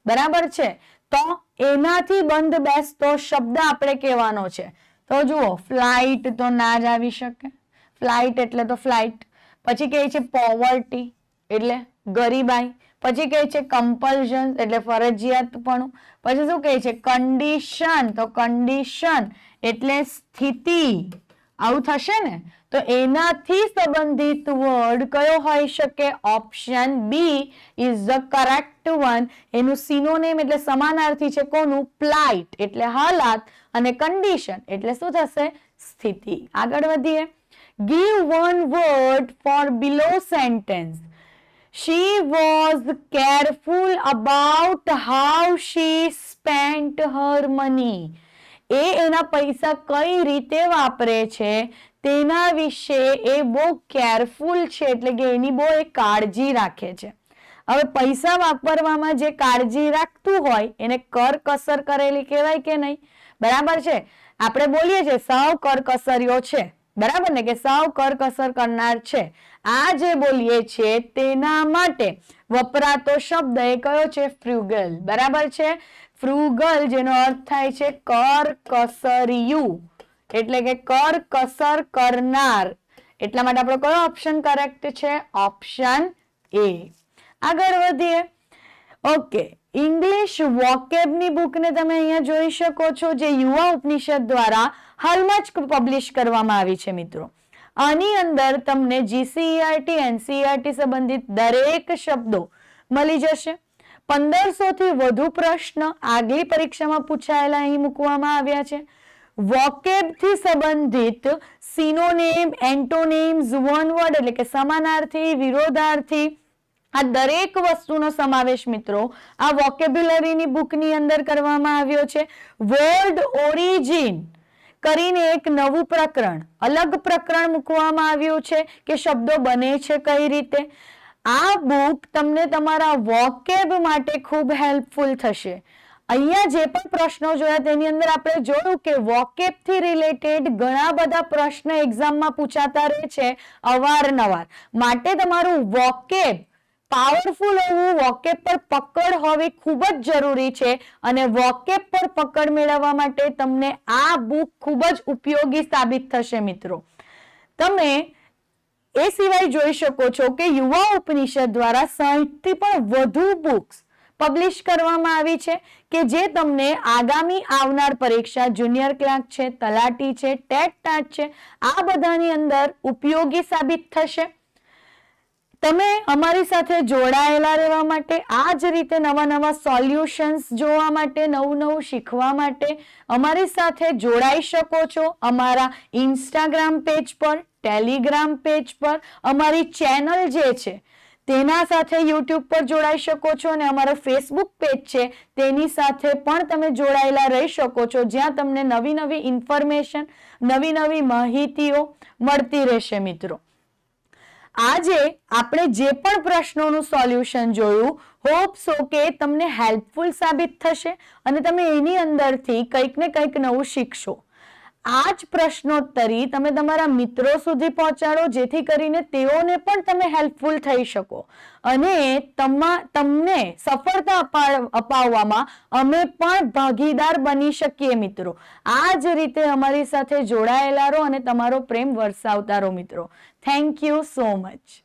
બરાબર છે, તો એનાથી બંધ બેસતો શબ્દ આપણે કહેવાનો છે. તો જુઓ, ફ્લાઇટ તો ના જ આવી શકે, ફ્લાઇટ એટલે તો ફ્લાઇટ. પછી કહે છે પોવર્ટી એટલે ગરીબાઈ, પછી કહે છે કમ્પલ્શન એટલે ફરજિયાતપણું, પછી શું કહે છે કન્ડિશન, તો કન્ડિશન એટલે સ્થિતિ. આવું થશે ને, તો એનાથી સંબંધિત વર્ડ કયો હોઈ શકે? Option B is the correct one. એનું સિનોનિમ એટલે સમાનાર્થી છે કોનું? પ્લાઇટ એટલે હાલાત, અને કન્ડિશન એટલે શું થશે? સ્થિતિ. આગળ વધીએ, give one word for below sentence. She was careful about how she spent her money. એ એના પૈસા કઈ રીતે વાપરે છે તેના વિશે એ બહુ કેરફુલ છે, એટલે કે એની બહુ એ કાળજી રાખે છે. હવે પૈસા વાપરવામાં જે કાળજી રાખતું હોય એને કરકસર કરેલી કહેવાય કે નહીં? બરાબર છે, આપણે બોલીએ છીએ સાવ કરકસરીઓ છે, બરાબર ને, કે સાવ કરકસર કરનાર છે. આ જે બોલીએ છીએ તેના માટે વપરાતો શબ્દ એ કયો છે? ફ્રુગલ. બરાબર છે, ફ્રુગલ જેનો અર્થ થાય છે કરકસરિયું એટલે કે કરકસર કરનાર. એટલા માટે આપણો કયો ઓપ્શન કરેક્ટ છે? ઓપ્શન એ. આગળ વધીએ, ઓકે, ઇંગ્લિશ વોકેબની બુકને તમે અહીંયા જોઈ શકો છો, જે યુવા ઉપનિષદ દ્વારા હાલમાં જ પબ્લિશ કરવામાં આવી છે મિત્રો. આની અંદર તમને જીસીઈઆરટી, એનસીઈઆરટી સંબંધિત દરેક શબ્દો મળી જશે. 1500 થી વધુ પ્રશ્ન આગલી પરીક્ષામાં પૂછાયેલા અહીં મૂકવામાં આવ્યા છે. વોકેબ થી સંબંધિત સિનોનિમ, એન્ટોનિમ્સ, વન વર્ડ એટલે કે સમાનાર્થી, વિરોધાર્થી, આ દરેક વસ્તુનો સમાવેશ મિત્રો આ વોકેબ્યુલરીની બુકની અંદર કરવામાં આવ્યો છે. વર્ડ ઓરિજિન કરીને એક નવું પ્રકરણ, અલગ પ્રકરણ મૂકવામાં આવ્યું છે કે શબ્દો બને છે કઈ રીતે. આ બુક તમને તમારા વોકેબ માટે ખૂબ હેલ્પફુલ થશે. અહીંયા જે પણ પ્રશ્નો જોયા તેની અંદર આપણે જોયું કે વોકેબ થી રિલેટેડ ઘણા બધા પ્રશ્ન એક્ઝામમાં પૂછાતા રહે છે અવારનવાર, માટે તમારું વોકેબ પાવરફુલ હોવું, વોકેબ પર પકડ હોવી ખૂબ જ જરૂરી છે. અને વોકેબ પર પકડ મેળવવા માટે તમને આ બુક ખૂબ જ ઉપયોગી સાબિત થશે મિત્રો. તમે એ સિવાય જોઈ શકો છો કે યુવા ઉપનિષદ દ્વારા 60 થી પણ વધુ બુક્સ પબ્લિશ કરવામાં આવી છે કે જે તમને આગામી આવનાર પરીક્ષા, જુનિયર ક્લાર્ક છે, તલાટી છે, ટેટ ટાટ છે, આ બધાની અંદર ઉપયોગી સાબિત થશે. તમે અમારી સાથે જોડાયેલા રહેવા માટે, આ જ રીતે નવા નવા સોલ્યુશન્સ જોવા માટે, નવું નવું શીખવા માટે અમારી સાથે જોડાઈ શકો છો. અમારા ઇન્સ્ટાગ્રામ પેજ પર, ટેલિગ્રામ પેજ પર, અમારી ચેનલ જે છે તેના સાથે યુટ્યુબ પર જોડાઈ શકો છો, અને અમારો ફેસબુક પેજ છે તેની સાથે પણ તમે જોડાયેલા રહી શકો છો, જ્યાં તમને નવી નવી ઇન્ફોર્મેશન, નવી નવી માહિતીઓ મળતી રહેશે મિત્રો. આજે આપણે જે પણ પ્રશ્નોનું સોલ્યુશન જોયું, હોપ સો કે તમને હેલ્પફુલ સાબિત થશે અને તમે એની અંદરથી કંઈક ને કંઈક નવું શીખશો. આ જ પ્રશ્નોત્તરી તમે તમારા મિત્રો સુધી પહોંચાડો, જેથી કરીને તેઓને પણ તમે હેલ્પફુલ થઈ શકો અને તમને સફળતા અપાવવામાં અમે પણ ભાગીદાર બની શકીએ મિત્રો. આ જ રીતે અમારી સાથે જોડાયેલા રહો અને તમારો પ્રેમ વરસાવતા રહો મિત્રો. Thank you so much.